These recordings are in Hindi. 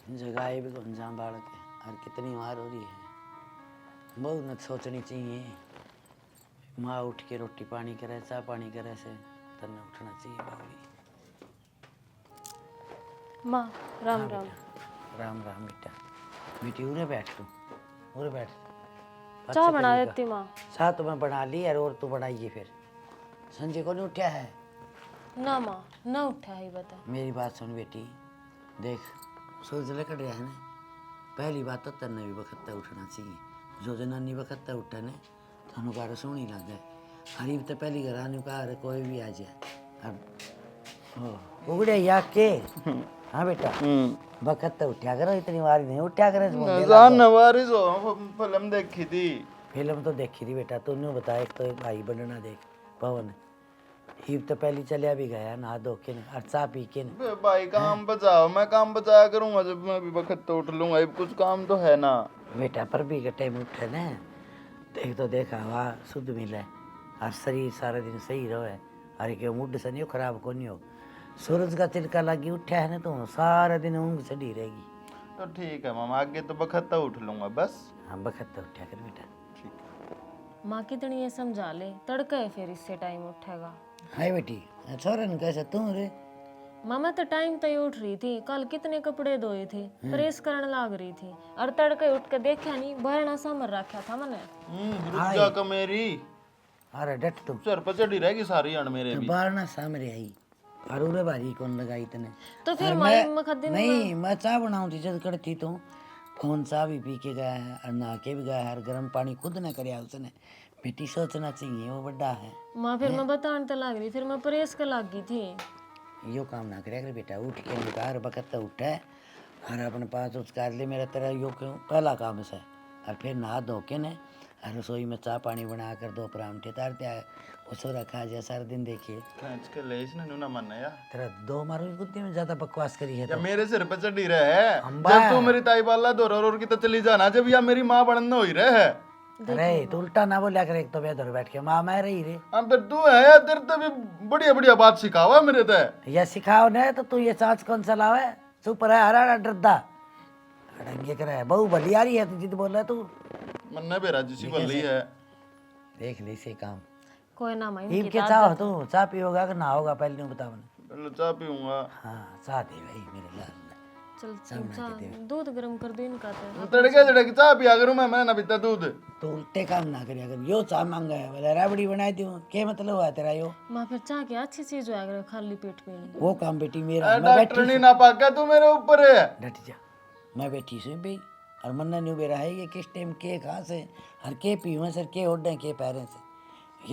जगाए भी कौन जा बाढ़ के और कितनी मार हो रही है। बहुत न सोचनी चाहिए। माँ उठ के रोटी पानी करे चाय पानी करे से तन्ने उठना चाहिए बाबी। माँ राम हाँ राम। बेटा, राम राम बेटा। बेटी उरे बैठ तू, उरे बैठ। चाय बना देती माँ। चाय तो मैं बना ली और तू बनाइए फिर। संजय को नहीं उठा है? ना माँ ना उठा है बता। मेरी बात सुन बेटी, देख सूरज लकड़ रहा है ना, पहली बात तो तन्ने भी बखत उठना चाहिए। जो जनानी बखत उठे ने थानू कार सोहनी लगे। हरीब तो पहली घर आने कार कोई भी आ जाए। अब उगड़े या के हाँ बेटा बखत उठा करो, इतनी बार नहीं उठा करे। फिल्म देखी थी। फिल्म तो देखी थी बेटा, तूने बताया। एक तो भाई बनना देख पवन हीब तो पहली चलिया भी गया ना धो के और चाह पी के। भाई काम बचाओ, मैं काम बचाया करूंगा जब मैं भी वक्त तो उठ लूंगा। अब कुछ काम तो है ना बेटा, पर भी के टाइम उठे ना देख तो देखा हवा शुद्ध मिले और शरीर सारा दिन सही रहे। अरे क्यों मूड से नहीं हो खराब को नहीं हो। सूरज का तिलका लगी उठा है ना तो सारा दिन ऊँग चढ़ी रहेगी। तो ठीक है मामा, आगे तो वक्त तो उठ लूंगा बस। हाँ बखत तो उठा कर बेटा। माँ कितनी ये समझा ले, तड़का है फिर इससे टाइम उठेगा। हाय बेटी छोरन कैसे तू रे? मामा तो टाइम तय उठ रही थी। कल कितने कपड़े धोए थे, प्रेस करने लाग रही थी और तड़के उठ के देखा नहीं भरना समर रखा था मैंने। रुक जा का मेरी। अरे डट तुम सर पर चढ़ी रहेगी सारी अण मेरे भी। बाहर ना सामने आई और उरे भारी कौन लगाई तने? तो फिर और माई मैं मखदिन नहीं मैं चाय बनाऊं थी जब करती तो फोन चाय भी पी के गया है और नहा के भी गया है और गर्म पानी खुद ने कराया उसने। बेटी सोचना चाहिए वो बड़ा है। माँ फिर मैं बताने तो लाग रही, फिर मैं प्रेस के लाग गई थी। यो काम ना करे बेटा, उठ के निकाल बकत उठा है और अपने पास उसका ले मेरा तेरा यो क्यों पहला काम से और फिर नहा धो के ने और रसोई में चाय पानी बना कर दो परांठे तारते आए उसको रखा जाए सारा दिन। देखिए खींच के ले इसने नुना मन है यार। तेरा दो मारो बुद्धि में ज्यादा बकवास करी है या तो। मेरे सिर पे चढ़ी रहे है। अम्बा। जब तू मेरी ताई बाला दो रोर की तो चली जाना, जब या मेरी माँ बनना हो ही रहे है। अरे तू उल्टा ना बोलिया कर, एक तो बेदर बैठ के माँ मैं रही रे। अब फिर तू है यार, तेरे तो भी बढ़िया बढ़िया बात सिखावा मेरे तो। ये सिखाओ ना तो तू ये चाच कौन सा लावे? सुपर है हरा डरदा अड़ंगे कर है बहु भली आ रही है तू जिद बोल रहा है तू। मन्ना बेरा जिसी बल्ली है। देख ले से काम कोई ना माई हीब के चाह तू चाह पियोगा कि ना होगा पहले नहीं बता मैंने। पहले चाय पीऊंगा। हाँ चाह दे भाई मेरे लाल ने। चल दूध गर्म कर दो इनका तो। तड़के तड़के चाय पिया करूं मैं ना पीता दूध। तो उल्टे काम ना करिया कर। यो चाह मांगा है बोले राबड़ी बनाई दूं क्या मतलब हुआ तेरा यो? माँ फिर चाह के अच्छी चीज हुआ करे, खाली पेट पीनी। वो काम बेटी मेरा। मैं डॉक्टर नहीं ना पाका तू मेरे ऊपर है। डट जा, मैं बैठी से भाई और मन्ना नहीं बेरा है ये किस टाइम के कहाँ से हर के पीवे सर के ओढ़े के पैरों से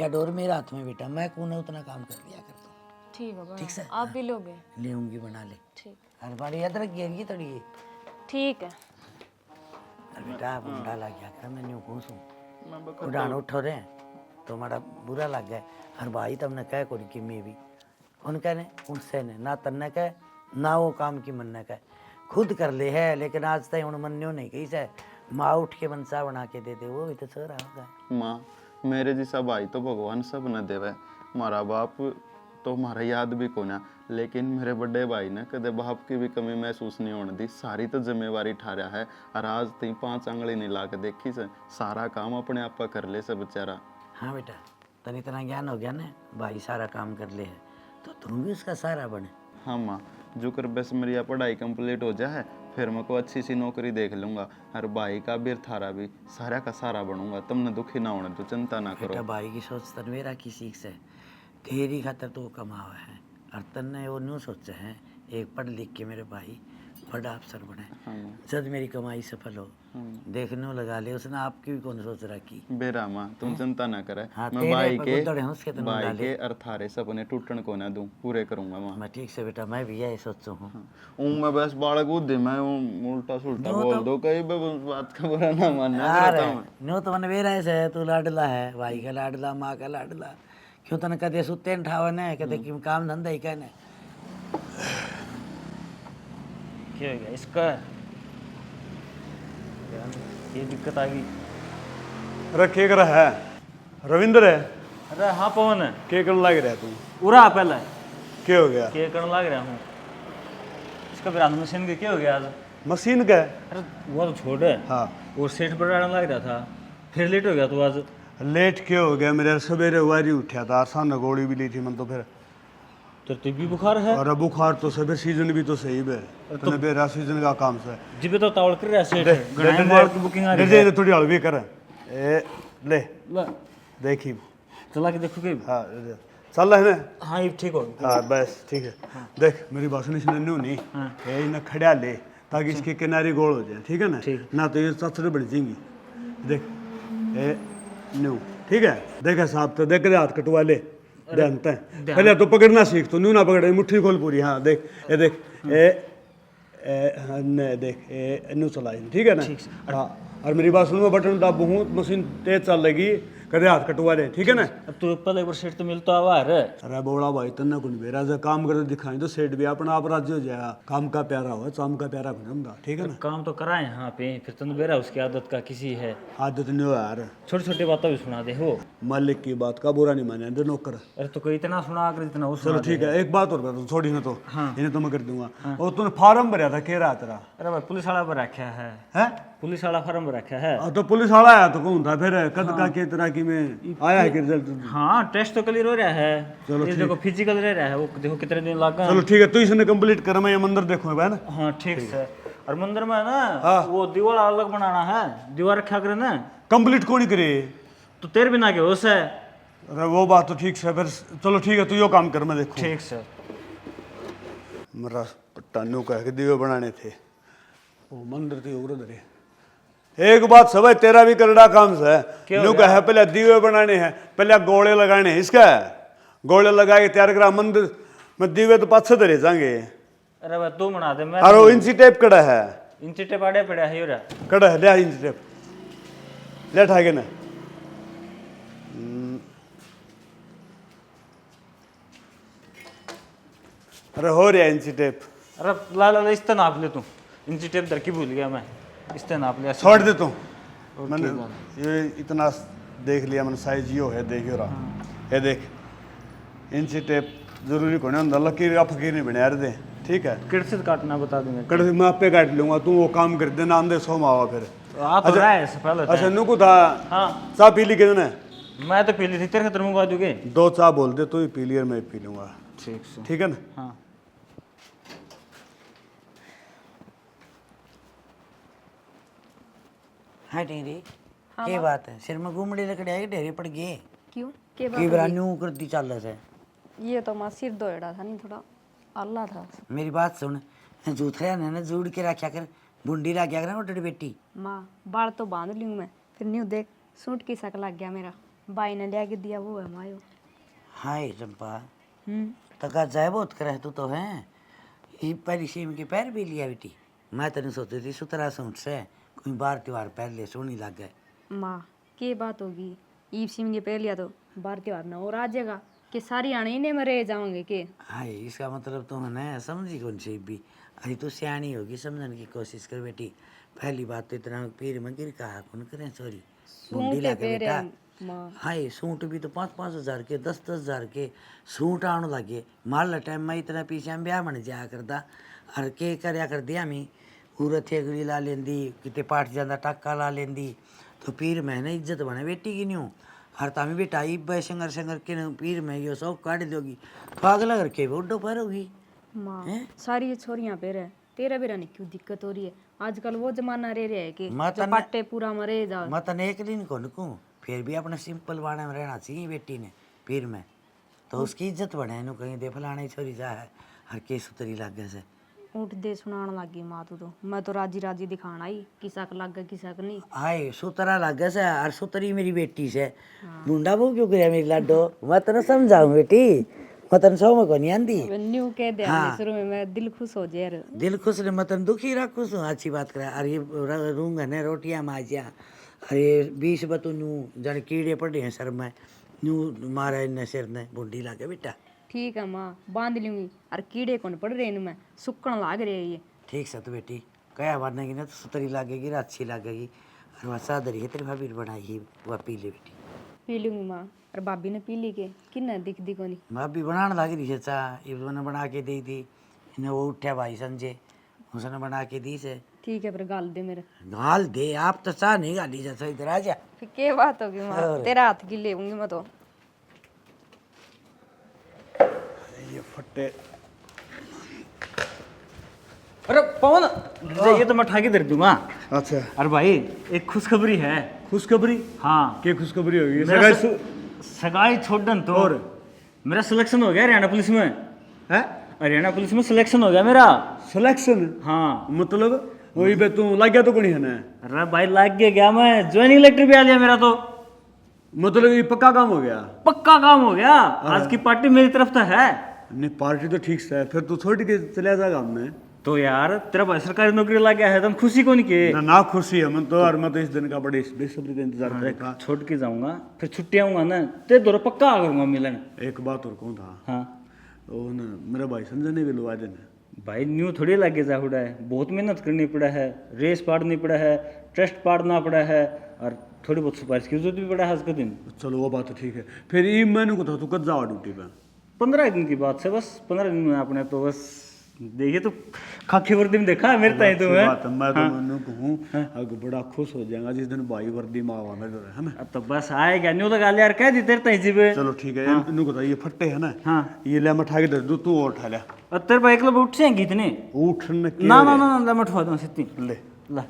या डोर मेरे हाथ में बेटा। मैं कौन उतना काम कर लिया करता हूँ। ठीक है ठीक से आप भी लोगे? लेऊंगी बना ले। ठीक और बड़ी अदरक गिरी थोड़ी ये ठीक है। और बेटा मुंडा लग गया कर मैं न्यू पूछूं उड़ान उठो रे तो हमारा बुरा लग गया। हर भाई तुमने कह कोई कि मैं भी कौन कहने उनसे ने ना तन्ने कह ना वो काम की मन कह खुद कर ले है। लेकिन आज तक उन मन्यो नहीं कही से माँ उठ के मनसा बना के दे दे वो भी तो सो रहा होगा। माँ मेरे जैसा भाई तो भगवान सब न देवे। हमारा बाप तो हमारा याद भी को ना, लेकिन मेरे बड़े भाई ने कदे बाप की भी कमी महसूस नहीं होने दी। सारी तो जिम्मेवारी ठहरा है और आज ती 5 आंगली नहीं ला के देखी से सारा काम अपने आप कर ले से बेचारा। हाँ बेटा तन इतना ज्ञान हो गया ना भाई सारा काम कर ले है तो तुम भी उसका सारा बने। हाँ माँ जो कर बस मेरी पढ़ाई कंप्लीट हो जाए फिर मैं को अच्छी सी नौकरी देख लूंगा और भाई का भी थारा भी सारा का सारा बनूंगा। तुमने दुखी ना होने तो चिंता ना करो। बेटा भाई की सोच तनवेरा की सीख से तेरी खातर तो कमावा है और तन्ने वो न्यू सोचे हैं एक पढ़ लिख के मेरे भाई बड़ा अफसर बने। हाँ जब मेरी कमाई सफल हो देखने लगा ले उसने आपकी भी कौन सोच रखी। बेरा माँ तुम चिंता ना करे। हाँ, मैं तेरे भाई पर के गुदड़े हैं, उसके तन भाई डाले। के और थारे सपने टूटन को ना दूं पूरे करूंगा माँ। मैं ठीक से बेटा मैं भी यही सोचू हूँ। मैं बस बालक उदे मैं उल्टा सुल्टा बोल दो कहीं भी बात का बुरा ना मानना। अरे न्यू तो मन वेरा है तू लाडला है भाई का लाडला माँ का लाडला क्यों तन कदे सुते ठावे ने कदे कि काम धंधा ही कहने। क्या हो गया इसका? ये दिक्कत आ गई। अरे के कर है रविंद्र है? अरे हाँ पवन है। के करने लग रहा है तू? उरा पहले क्या हो गया? क्या करने लग रहा हूँ? इसका बिरान मशीन के क्या हो गया आज? मशीन का है। अरे वो तो छोड़ है। हाँ वो सेठ बढ़ाने लग रहा था, फिर लेट हो गया तू आज। लेट क्यों हो गया, मेरे सवेरे वारी उठा था, आसान गोली भी ली थी मन तो फिर। तो भी बुखार है। और अब बुखार तो सभी सीजन भी तो सही है, तो बेरा सीजन का काम से जिबे तो तावड़ कर रहा है सेठ, घना माल की बुकिंग आ रही है। थोड़ी हलवी कर ए ले ला, देखी। चला के देखो कि हाँ चल रहा है ना। हाँ ये ठीक हो गया। हाँ बस ठीक है। देख मेरी बात सुन, इसने न्यू नहीं ये इन्हें खड़ा ले ताकि इसके किनारे गोल हो जाए, ठीक है ना। ना तो ये ससुर बढ़ जाएंगी। देख ए न्यू ठीक है, देख साहब तो देख हाथ कटवा ले जानते हैं। पहले तो पकड़ना सीख, तो न्यू ना पकड़े, मुट्ठी खोल पूरी। हाँ देख ये देख ने देख ए न्यू चला, ठीक है ना। हाँ और मेरी बात सुनो, बटन दाबू हूँ, मशीन तेज चल लेगी, कदे हाथ कटवा ले, ठीक है ना। अब तू पहले एक बार सेठ तो मिलता आवा है। अरे बोला भाई तन्ने कुछ बेरा जा काम करते दिखाई तो सेठ भी अपना आप राज्य हो जाएगा। काम का प्यारा हो, चाम का प्यारा बने हमदा, ठीक है ना। काम तो करा है यहाँ पे, फिर तुम बेरा उसकी आदत का किसी है। आदत नहीं हो यार, छोटी छोटी बातें भी सुना दे हो। मालिक की बात का बुरा नहीं माने दे नौकर। अरे तो कोई इतना सुना कर इतना वो चलो सुना ठीक दे। है, एक बात और बता, छोड़ी ना तो इन्हें तो मैं कर दूंगा। और तूने फार्म भरा था कह रहा तेरा अरे भाई पुलिस वाला पर रखा है, है। पुलिस वाला फार्म रखा है। तो पुलिस वाला आया तो कौन था फिर, कद का के तरह की में आया है कि रिजल्ट। हाँ टेस्ट तो क्लियर हो रहा है। चलो इस देखो फिजिकल रह रहा है, वो देखो कितने दिन लगा। चलो ठीक है, तू इसने कंप्लीट कर, मैं ये मंदिर देखूंगा है ना। हाँ ठीक है। और मंदिर में ना वो दीवार अलग बनाना है, दीवार रखा करे ना। कंप्लीट कौन करे, तो तेरे बिना के होश है। अरे वो बात तो ठीक है फिर। चलो ठीक है, तू यो काम कर, मैं देखूँ। ठीक सर। मेरा पट्टानू कह के दिए बनाने थे, वो मंदिर थी उधर है। एक बात सब है, तेरा भी करड़ा काम से न्यू कहे पहले दीवे बनाने हैं, पहले गोले लगाने हैं। इसका गोले लगा के तैयार करा मंदिर में, दीवे तो पाछे धरे जाएंगे। अरे भाई तू बना दे, मैं और वो इंची टेप कड़ा है, इंची टेप आड़े पड़ा है योरा। कड़ा है, ले इंची टेप ले ठाके ना। अरे हो रहा इंची टेप। अरे ला ला इस तरह नाप ले तू, इंची टेप दर की भूल गया मैं, इस तरह नाप लिया। छोड़ दे तू, मैंने ये इतना देख लिया, मैंने साइज यो है, देख यो रहा। ये देख इंची टेप जरूरी को नहीं, लकीर का फकीर नहीं बना दे, ठीक है। किड़से काटना बता दूंगा। कड़े मैं आपे काट लूंगा, तू वो काम कर देना, आंधे सो मावा फिर। आ तो रहा है पहले। अच्छा नुकू था। हाँ चाह पी ली कितने। मैं तो पी ली थी, तेरे खतर मंगवा दूंगे। 2 चाह बोल दे, तू ही पी लिया, मैं पी लूंगा, ठीक से। ठीक है ना। हाँ हाँ टेरी ये बात है, सिर में घूमड़ी लकड़ी आई, ढेरे पड़ गए। क्यों के की बरान्यू करती चल रहा है। ये तो माँ सिर धोएड़ा था नहीं, थोड़ा अल्लाह था। मेरी बात सुन, जूथरे ने जोड़ के रखा कर, बुंडी रख गया कर मोटी बेटी। माँ बाल तो बांध लूँ मैं, फिर न्यू देख सूट की शक लग गया मेरा, बाई ने लिया के दिया वो है मायो। हाय चंपा, तका जाए बहुत करे तू तो है। ये पहली सीम के पैर भी लिया बेटी, मैं तेने सोची थी सुतरा सूट से कोई बार त्योहार पहन ले, सोनी लग गए। माँ के बात होगी, ईब सिम के पहन लिया तो बार त्योहार ना और आ जाएगा कि सारी आने ही में रह जाओगे के। हाय इसका मतलब तो है ना, समझी कौन सी भी। अरे तू सियानी होगी, समझने की कोशिश कर बेटी। पहली बात तो इतना पीर में गिर कहा कौन करें, सॉरी बुंडी लगे बेटा। हाय सूट भी तो 5-5 हज़ार के, 10-10 हज़ार के सूट आने लगे। मान टाइम में इतना पीछे हम ब्याह बन जाया करता, हर के करया कर दिया मी पूरा थेगड़ी ला लेंदी, किते पाठ जाता टाका ला लेंदी, तो पीर मैंने इज्जत बने बेटी की न्यू। हर तामी बेटा इब संगर संगर के पीर में यो सब काट दोगी तो अगला करके उड्डो पर होगी। माँ सारी ये छोरियाँ पे रहे, तेरा बेरा नहीं क्यों दिक्कत हो रही है। आजकल वो जमाना रह रहा है कि जो पट्टे पूरा मरे जाओ। मैं तने एक दिन को नुकूं, फिर भी अपने सिंपल बाणे में रहना चाहिए बेटी ने पीर में, तो उसकी इज्जत बढ़े। नु कहीं दे फलाने छोरी जा है हर के सुतरी लागे से उठ दे सुनाने लगी माँ तू तो। मैं तो राजी राजी दिखाना ही किसा लग गया किसा नहीं। हाय सुतरा लागे से, और सुतरी मेरी बेटी से मुंडा वो क्यों करे मेरी लाडो। मैं तने समझाऊं बेटी, मैं तने सौ में को नहीं आंदी। न्यू कह दे शुरू में मैं दिल खुश हो जाए। दिल खुश ने मैं तने दुखी रखूँ सु, अच्छी बात करे। अरे रूंग ने रोटियां माजिया, अरे 20 बतू नू जन कीड़े पड़े हैं सर में, नू मारा इन सिर ने बुंडी लागे बेटा। ठीक है माँ बांध लूंगी, और कीड़े कौन पड़ रहे इनमें, सुक्कन लाग रहे ये। ठीक से तो बेटी कया बननेगी ना तो सुतरी लागेगी, अच्छी लागेगी। और वह सादरी है तेरी भाभी बनाई, वह पी ले बेटी। पी लूंगी माँ। और भाभी ने पी ली के किन्ना दिख दी कोनी। भाभी बनाने लगी रही है चाह, ये मैंने बना के दी थी। इन्हें वो उठा भाई संजय, उसने बना के दी से ठीक है फिर गाल दे मेरे। गाल दे, आप तो चाह नहीं गाली जैसा, इधर आ जा। फिर क्या बात होगी माँ, तेरा हाथ की लेऊंगी मैं तो। ये फट्टे अरे पवन, ये तो मैं उठा के दे दूंगा। अच्छा अरे भाई एक खुशखबरी है। खुशखबरी? हाँ, क्या खुशखबरी होगी? मेरा सगाई छोड़न तो और मेरा सिलेक्शन हो गया हरियाणा पुलिस में। है हरियाणा पुलिस में सिलेक्शन हो गया मेरा। सिलेक्शन? हाँ मतलब वही पे तू लग गया तो कोनी है ना? अरे भाई लाग गया मैं, ज्वाइनिंग लेटर भी आ गया मेरा तो। मतलब ये पक्का काम हो गया? पक्का काम हो गया। आज की पार्टी मेरी तरफ तो है। नहीं पार्टी तो ठीक से है, फिर तू छोड़ के चले जाएगा हमने। तो यार तेरा भाई सरकारी नौकरी लग गया है, तुम खुशी को नहीं के? ना खुशी है मैं तो, और मैं तो इस दिन का बड़े बेसब्री से इंतजार कर रहा था। छोड़ के जाऊंगा, फिर छुट्टी आऊंगा ना ते दोनों पक्का आ करूंगा मिलन। एक बात और कहूँ था, हाँ वो ना मेरा भाई संजय ने भी लुआ देना। भाई न्यू थोड़ी लगे जा उड़ा है, बहुत मेहनत करनी पड़ा है, रेस पाड़नी पड़ा है, ट्रस्ट पाड़ना पड़ा है, और थोड़ी बहुत सिफारिश की जरूरत भी पड़ा है आज के दिन। चलो वो बात तो ठीक है। फिर ये मैंने को था तू कब जाओ ड्यूटी पे? 15 दिन की बात है बस, 15 दिन में अपने तो बस देखिए तो खाकी वर्दी में देखा है मेरे ताई तो है। बात है, मैं तो मैंने कहूँ अगर बड़ा खुश हो जाएगा जिस दिन भाई वर्दी में आवा मेरे है ना। अब तो बस आएगा न्यू तो गाल यार कह दी तेरे ताई जी पे। चलो ठीक है, इनको बता ये फट्टे है ना, हाँ। ये ले मैं उठा के दे दूँ, तू और उठा ले। और तेरे भाई एक लोग उठ से कितने? उठने के ना ना ना ना मैं उठवा दूँ सित्ती। ले ला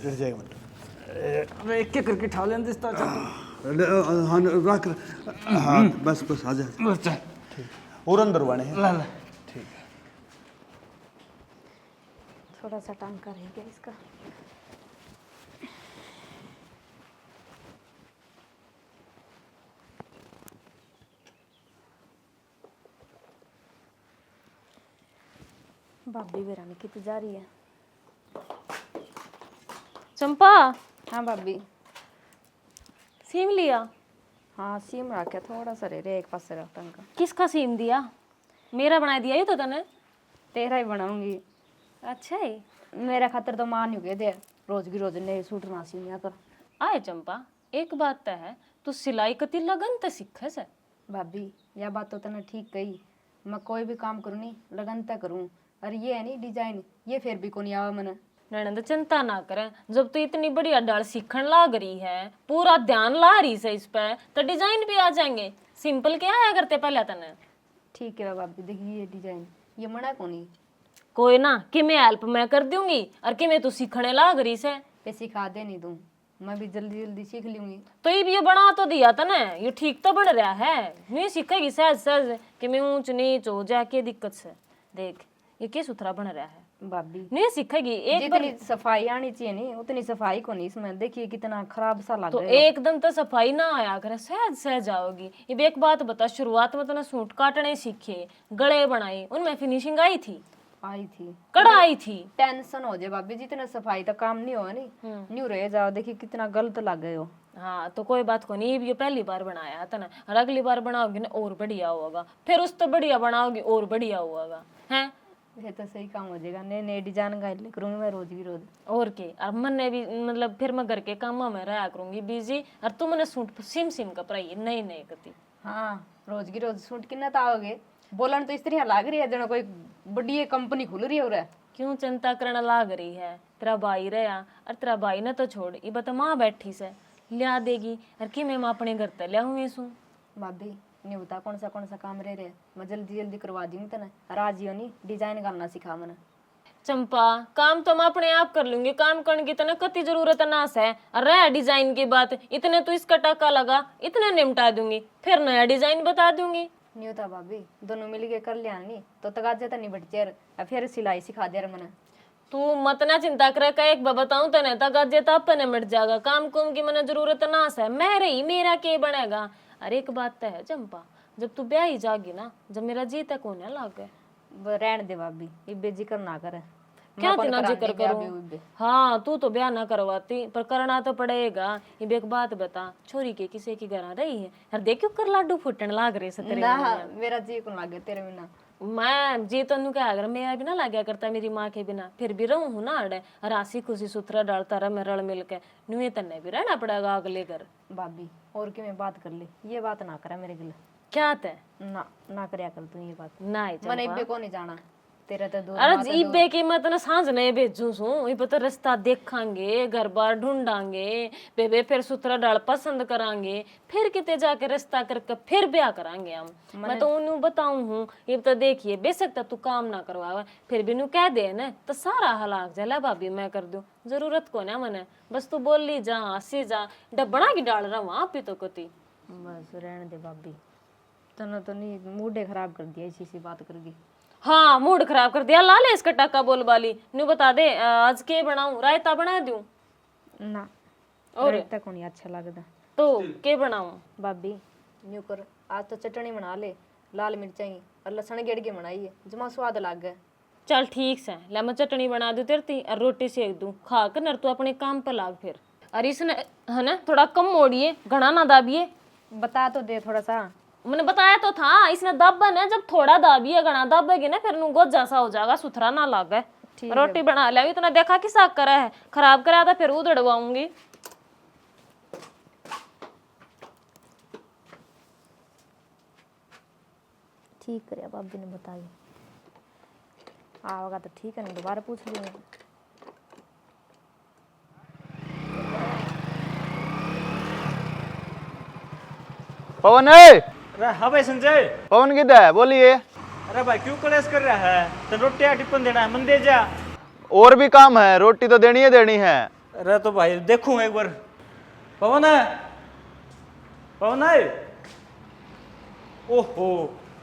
डर जाएगा मतलब। अबे एक एक करके उठा लें दिस तो हाँ रख, हाँ बस बस आ जा। चल और अंदर वाले हैं। ला ला थोड़ा सा टांका रह गया इसका। भाभी बेरानी कितनी जा रही है? चंपा, हाँ भाभी। सीम लिया? हाँ सीम रखा, थोड़ा सा रह रहा एक पास रहा टांका। किसका सीम दिया? मेरा बना दिया ही तो तने। तेरा ही बनाऊंगी। अच्छा है। मेरा खातर तो मान हो गए थे, रोज की रोज नए सूट ना सीनिया कर। आए चंपा, एक बात तो है, तू सिलाई कती लगन ते सीखे से। भाभी यह बात तो तने ठीक कही, मैं कोई भी काम करूँ नहीं लगन तक करूँ, और ये है नहीं डिजाइन ये फिर भी को नहीं आवा मैंने। ननद चिंता ना करें, जब तू इतनी बढ़िया डाल सीखने लाग रही है, पूरा ध्यान ला रही है इस पे, तो डिजाइन भी आ जाएंगे। सिंपल क्या आया करते पहले तने। ठीक है भाभी, देखिए ये डिजाइन ये मना को नहीं। कोई ना, कि मैं हेल्प मैं कर दूंगी, और कि मैं तू सीखने लाग रही से। पे सिखा दे नहीं दूँ, मैं भी जल्दी जल्दी सीख लूंगी। तो ये बना तो दिया था ना, ये ठीक तो बन रहा है। नहीं सीखेगी सहज सहज कि मैं ऊंच नीच हो जाके दिक्कत से। देख ये क्या सुथरा बन रहा है। भाभी नहीं सीखेगी एक बार। जितनी सफाई आनी चाहिए नहीं उतनी सफाई को नहीं इसमें, देखिए कितना खराब सा लग तो रहा है। एकदम तो सफाई ना आया करे, सहज सहज आओगी। ये भी एक बात बता, शुरुआत में तूने सूट काटने सीखे, गले बनाए, उनमें फिनिशिंग आई थी? आई थी, कड़ा आई थी। टेंशन हो जाए भाभी, जितना सफाई तो काम नहीं हो नहीं न्यू रह जाओ, देखिए कितना गलत लग गए हो। हाँ तो कोई बात को नहीं, ये पहली बार बनाया था ना, और अगली बार बनाओगी ना और बढ़िया होगा, फिर उस तो बढ़िया बनाओगी और बढ़िया होगा। हैं ये तो सही काम हो जाएगा, नए नए डिजाइन का करूंगी मैं रोज की रोज। और के अब मैंने भी मतलब फिर मैं घर के कामों में रहा करूंगी बिजी, और तुम मैंने सूट सिम सिम का पराई नई नई कती। हाँ रोज की रोज सूट कितना तो आओगे, बोलन तो इस तरह लाग रही है जना कोई बड़ी कंपनी खुल रही है। और क्यों चिंता करने लाग रही है? तेरा भाई रहा, और तेरा भाई ने तो छोड़, ये बता माँ बैठी से लिया देगी, और कि मैं अपने घर तक लिया हुए सू। भाभी नहीं बता कौन सा काम रह रहे, मैं जल्दी जल्दी करवा दूंगी तना, राजी हो नहीं डिजाइन करना सिखा मैंने। चंपा काम तो मैं अपने आप कर लूंगी, काम करने की तना कति जरूरत ना है। और रहा डिजाइन की बात, इतने तो इसका टाका लगा, इतने निपटा दूंगी, फिर नया डिजाइन बता दूंगी। नहीं होता भाभी, दोनों मिल के कर लिया नहीं तो तगाजे तो नहीं बढ़ चेर, फिर सिलाई सिखा दिया मैंने। तू मत ना चिंता करे, का एक बताऊं तने तगाजे तो अपने मिट जाएगा, काम कुम की मैंने जरूरत ना है, मैं रही मेरा के बनेगा। अरे एक बात तो है चंपा, जब तू ब्याह ही जागी ना, जब मेरा जी तक होने लग गए, रहने दे भाभी, ये बेजिक्र ना करे। क्या इतना जिक्र करूं? हाँ तू तो ब्याह ना करवाती, पर करना तो पड़ेगा। ये भी एक बात बता, छोरी के किसी की घर रही है यार, देखियो कर लाडू फुटन लाग रहे से तेरे। ना मेरा जी को लागे तेरे बिना। मैं जी तो क्या अगर मेरा बिना लाग्या करता मेरी माँ के बिना, फिर भी रहूं हूं ना अड़े, और आसी खुशी सुथरा डालता रहा मैं रल मिल के, नुए तन्ने भी रहना पड़ेगा अगले घर। भाभी और की मैं बात कर ले, ये बात ना करा मेरे गिले। क्या तय ना ना करया कर तू ये बात, ना मैंने इब्बे को नहीं जाना। तेरा तो दूर अरे इबे की मैं तना सांझ नहीं भेजू सू ये पता रास्ता देखांगे घर बार ढूंढांगे बेबे फिर सुथरा डाल पसंद करांगे फिर किते जाके रास्ता करके फिर ब्याह करांगे हम। मैं तो उन्हें बताऊं हूँ ये तो देखिए बेशक तू काम ना करवावे फिर भी नु कह दे ना तो सारा हलाक जला भाभी मैं कर दूं जरूरत को ना मने बस तू बोल ली जा हंसी जा डबड़ा की डाल रहा वहां पे तो कती बस रहने दे भाभी तने तो नहीं मूड खराब कर दिया इसी सी बात करके। हाँ मूड खराब कर दिया ला ले इसका टाका बोल वाली नु बता दे आज के बनाऊं रायता बना दूं ना और रायता को नहीं अच्छा लगता तो के बनाऊं भाभी न्यू कर आज तो चटनी बना ले लाल मिर्चाई और लहसुन गेड़ के बनाई है जमा स्वाद लग गया। चल ठीक से ले मैं चटनी बना दूं तेरे ती और रोटी सेक दूं खा कर नर तू अपने काम पे लाग फिर। अरे इसने है ना थोड़ा कम मोड़िए घना ना दाबिए बता तो दे थोड़ा सा। मैंने बताया तो था इसने दाबन है जब थोड़ा दाबिए घना दाबेगी ना फिर नुगो जैसा हो जाएगा सुथरा ना लागे। रोटी बना ले इतना देखा कि साग करा है खराब करा था फिर उधड़वाऊंगी। ठीक करे भाभी ने बताई आएगा तो ठीक है नहीं दोबारा पूछ लूंगा। पवन है अरे हाँ भाई संजय। पवन किधर है बोलिए। अरे भाई क्यों कलेश कर रहा है? तो रोटियां टिप्पन देना है मन दे जा। और भी काम है रोटी तो देनी है। अरे तो भाई देखूं एक बार। पवन है पवन है। ओहो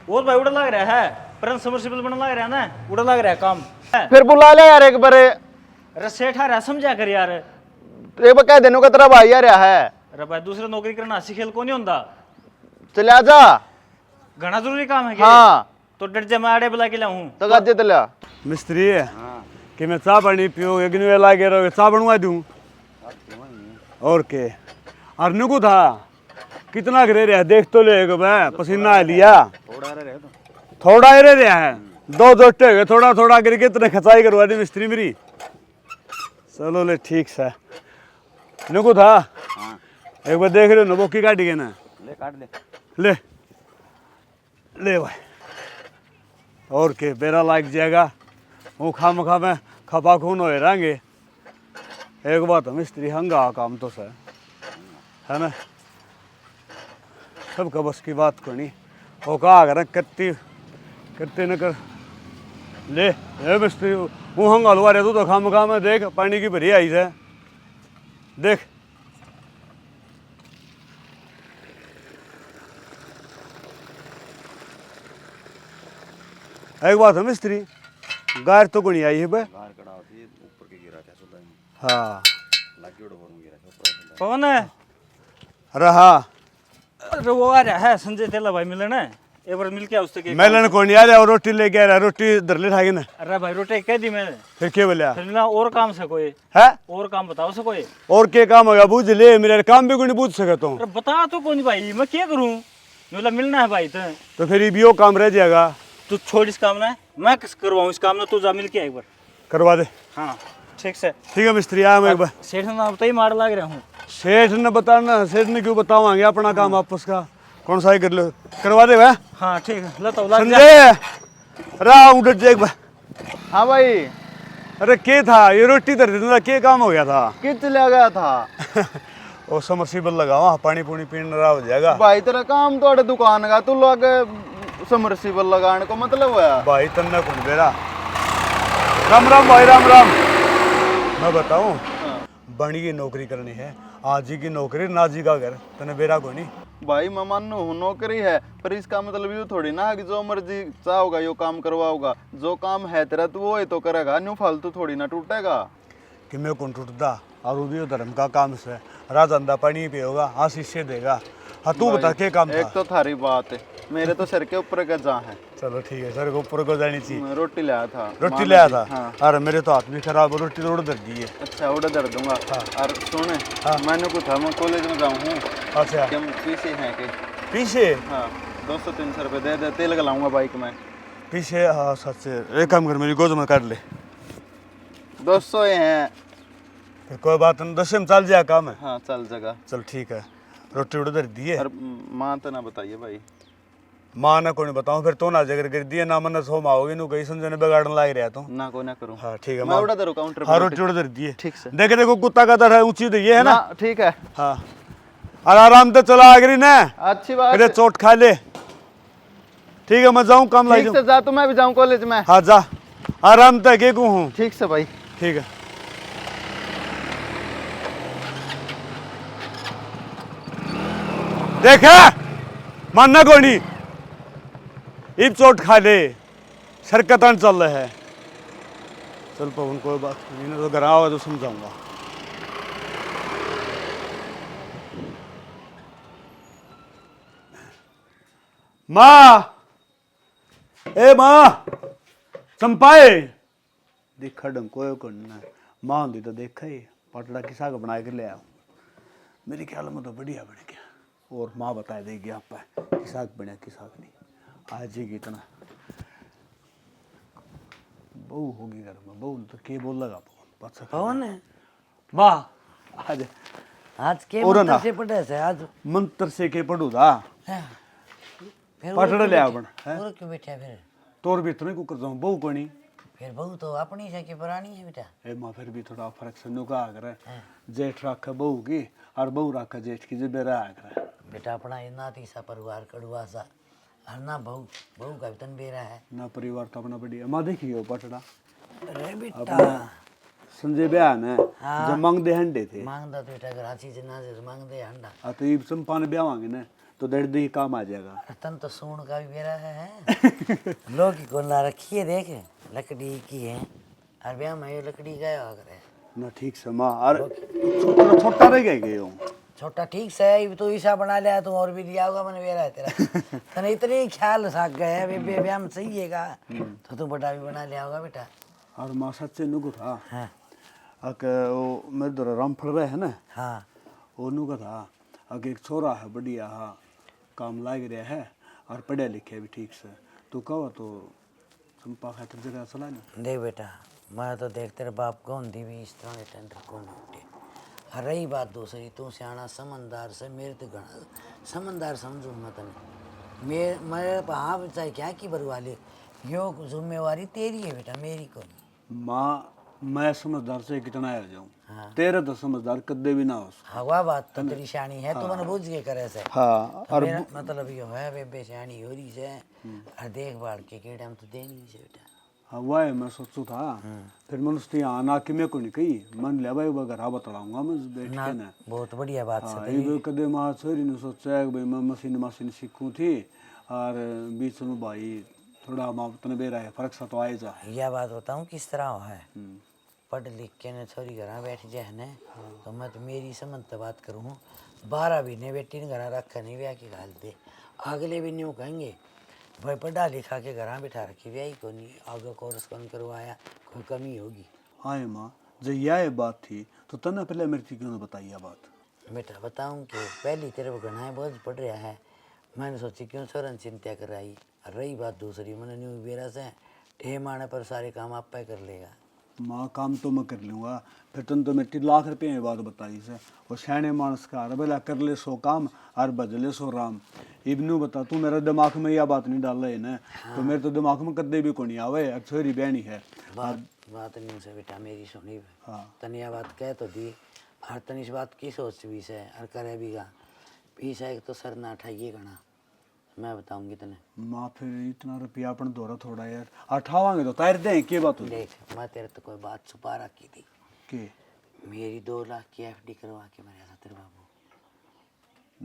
बहुत भाई उड़ा लग रहा है पर समरसेबल बना लग रहा है ना उड़ा लग रहा है काम। फिर बुला ले यार एक बार। अरे सेठ आ रहा समझा कर यार। एक बार कह देने का तेरा भाई आ रहा है। अरे भाई दूसरा नौकरी करना हंसी खेल को नहीं होता चले आजा। घना जरूरी काम है हाँ तो डर जा मैं आड़े बुला के लाऊं तो गाजे तल्या मिस्त्री है कि मैं चाय पानी पियो एक दिन लागे रहो चाय बनवा दूं और के और नुकू था कितना करे रहा देख तो ले पसीना आ लिया थोड़ा ही रह रहा है दो जोटे गए थोड़ा थोड़ा करके इतने खचाई करवा दी मिस्त्री मेरी। चलो ले ठीक से नुकू था एक बार देख रहे हो नबोकी काट गए ना ले काट ले ले भाई और के बेरा लाग जाएगा वो खा मखा में खपा खून हो रहेंगे। एक बात है मिस्त्री हंगा काम तो सर है ना सबका बस की बात को नहीं वो कहा कर करते न कर ले मिस्त्री वो हंगा लुआ रहे तू तो खा मखा में देख पानी की भरी आई है देख एक बात है मिस्त्री गार तो कोनी आई है बे हाँ पवन है। रहा अरे वो आ रहा है संजय तेला भाई मिलने एक बार मिल के आ उससे मेलन कोनी आ रहा रोटी लेके आ रहा रोटी दर ले ठागी ना। अरे भाई रोटी कह दी मैंने फिर क्या बोलिया फिर मिला और काम से कोई है और काम बताओ से कोई और क्या काम होगा बूझ ले मेरे काम भी कोई नहीं पूछ सकता हूँ। अरे बता तो कौन भाई मैं क्या करूं बोला मिलना है भाई तो फिर ये भी वो काम रह जाएगा तू छोड़ इस काम ना मैं किस करवाऊं इस काम ना तू जा मिल के एक बार करवा दे। हाँ ठीक से ठीक है मिस्त्री आया मैं एक बार सेठ ना बताइए मार लाग रहा हूँ सेठ ने बताना सेठ ने क्यों बतावांगे अपना काम आपस का कौन सा ही कर लो करवा दे भाई। हाँ ठीक है लता लग जा संजय रहा उठ जा एक बार। हाँ भाई अरे क्या था ये रोटी दर देता था क्या काम हो गया था कित चला गया था। वो समरसीबल लगावा पानी पूनी पीने रहा हो जाएगा भाई तेरा काम तो दुकान का तू लोग समरसीबल लगाने को मतलब है भाई तन्ना कौन बेरा राम राम भाई राम राम। मैं बताऊं बड़ी की नौकरी करनी है आज ही की नौकरी नाजी का घर तने बेरा को नहीं। भाई मैं मानू हूँ नौकरी है पर इसका मतलब ये थोड़ी ना कि जो मर्जी चाहोगा यो काम करवाओगा जो काम है तेरा तू वो ही तो करेगा न्यू फालतू थोड़ी ना टूटेगा कि मैं कौन टूटता और वो धर्म का काम से राजंदा पानी पे होगा आशीष से देगा। हाँ तू बता क्या काम एक था? तो थारी बात है मेरे तो सर के ऊपर का जहाँ है चलो ठीक है सर को ऊपर को जानी चाहिए। मैं रोटी लाया था रोटी लाया था हाँ। अरे मेरे तो हाथ भी खराब है रोटी तो उड़ दर दी है। अच्छा उड़ा दर दूंगा और सुने मैंने कुछ था मैं कॉलेज में जाऊँ हूँ अच्छा कि हम पीछे हैं कि पीछे हाँ 200-300 रुपये दे दे तेल गलाऊंगा बाइक में पीछे हाँ सच से एक काम कर मेरी गोद में काट ले 200 ही हैं फिर कोई बात नहीं 10 में चल जाए काम है। हाँ चल जगह चल ठीक है रोटी उड़ दर दी है और माँ तो ना बताइए भाई माँ ने कोई बताऊं फिर तो ना जिक्र कर दिया ना मन सो माओगे नु कहीं समझने बिगाड़न लाग रहा तो ना को ना करूं। हाँ ठीक है मैं उड़ा दे काउंटर हाँ रोटी उड़ दिए ठीक से। देखे देखो कुत्ता का दर है ऊंची तो ये है ना ठीक है। हाँ और आराम से चला आगरी ना अच्छी बात अरे चोट खा ले ठीक है मैं जाऊँ काम लाई ठीक से जा तो मैं भी जाऊं कॉलेज में। हाँ जा आराम तक एक हूँ ठीक से भाई। ठीक है देखा मानना को नहीं इब चोट खा ले सरकतन चल रहा है चल पवन कोई बात नहीं तो घर आओ तो समझाऊंगा माँ ए माँ चंपाए देखा ढंग को करना माँ होती तो देखा ही पटड़ा किसा का बना के ले आओ मेरे ख्याल में तो बढ़िया बन गया और माँ बता देगी आप किसा बना किसा नहीं आज ही इतना बहू होगी घर में बहू तो के बोल लगा कौन है माँ आज आज के और ना। मंत्र से पढ़े से आज मंत्र से के पढ़ू था फिर पटड़ा ले आओ बन और क्यों बैठा फिर तोर भी इतना को कर जाऊँ बहू को नहीं फिर बहू तो अपनी से की पुरानी है बेटा ए माँ फिर भी थोड़ा फर्क से नुका करे जेठ रखा बहू की और बहू रखा जेठ की जब बेरा करे बेटा अपना ये नाती सा परिवार कड़ुआ सा और ना बहू बहू का वेतन बेरा है ना परिवार तो अपना बढ़िया माँ देखियो पटड़ा अरे बेटा संजय ब्याह ने जब मांग दे हंडे थे मांगदा तो बेटा रांची जनाजे से मांग दे अंडा आ तो ये संपा ने ब्याह मांगे ना तो दर्द दे काम आ जाएगा तन तो सूण का भी बेरा है लोग की गोला रखी है देख लकड़ी की है और ब्याह में ये लकड़ी का है ना ठीक से माँ और छोटा छोटा रह गए हो छोटा ठीक से है तो ईसा बना लिया तू और भी लिया होगा मैंने बेरा है तेरा तने इतने ख्याल साग गए बेबे ब्याह में सही है का तो तू बड़ा भी बना लिया होगा बेटा और माँ सच्चे नुको था हाँ वो मेरे दर रामफल रहे है ना हाँ वो नुको था अगर एक छोरा है बढ़िया हाँ काम लाग रहा है और पढ़े लिखे भी ठीक से तू कहो तो चंपा खातर जगह चला नहीं देख बेटा मैं तो देख तेरे बाप कौन दी भी इस तरह टेंडर कौन उठे और रही बात दूसरी तू सियाना समझदार से मेरे तो गणा समझदार समझू मैं तने मेरे हाँ चाहे क्या की बरवाले यो जिम्मेवारी तेरी है बेटा मेरी को नहीं माँ मैं समझदार से कितना आ जाऊँ तेरे तो समझदार कदे भी ना हो हवा बात तो तेरी शानी है तू मैंने बुझ के करे से हाँ और मेरा मतलब यो है बेबे शानी हो रही से और देखभाल के कीड़े हम तो देनी से बेटा हाँ वह मैं सोचू था फिर मनुष्य आना कि मैं को नहीं कही मन लिया भाई वो घर बताऊंगा मैं बैठ के ना बहुत बढ़िया बात हाँ से ये कदे माँ छोरी ने सोचा कि भाई मैं मशीन सीखूँ थी और बीच में भाई थोड़ा माँ तने बेरा है फर्क सा तो आए जा यह बात बताऊँ किस तरह है पढ़ लिख के ने छोरी घर बैठ जाए न तो मैं तो मेरी समझ तो बात करूँ 12 भी ने बेटी ने घर रखा नहीं ब्याह की गाल दे अगले भी न्यू कहेंगे भाई पढ़ा लिखा के घर बैठा रखी ब्याह को नहीं आगे कोर्स कौन करवाया कोई कमी होगी आए माँ जब यह बात थी तो तने पहले मेरे क्यों ना बताइए बात बेटा बताऊँ कि पहली तेरे को घना बोझ पड़ रहा है मैंने सोची क्यों छोरन चिंता कराई रही बात दूसरी मैंने न्यू बेरा से ठेम आने पर सारे काम आप पे कर लेगा माँ काम तो मैं कर लूँगा फिर तुम तो मेरी लाख रुपये की बात बताई से वो सैने मानस का बोला कर ले सो काम और बज ले सो राम इबनू बता तू मेरे दिमाग में यह बात नहीं डाल रहे ना तो मेरे तो दिमाग में कदे भी को नहीं आवे छोरी बहनी है बात नहीं से बेटा मेरी सुनी हाँ तनिया बात कह तो दी और तनी इस बात की सोच भी से और करे भी गा पीछा एक तो सर ना उठाइए घना मैं बताऊंगी तने माँ फिर इतना रुपया अपन दौरा थोड़ा यार अठावांगे तो तैर दें क्या बात हुई देख मैं तेरे तो कोई बात छुपा रखी थी के मेरी 2 लाख की एफडी करवा के मरिया था तेरे बाबू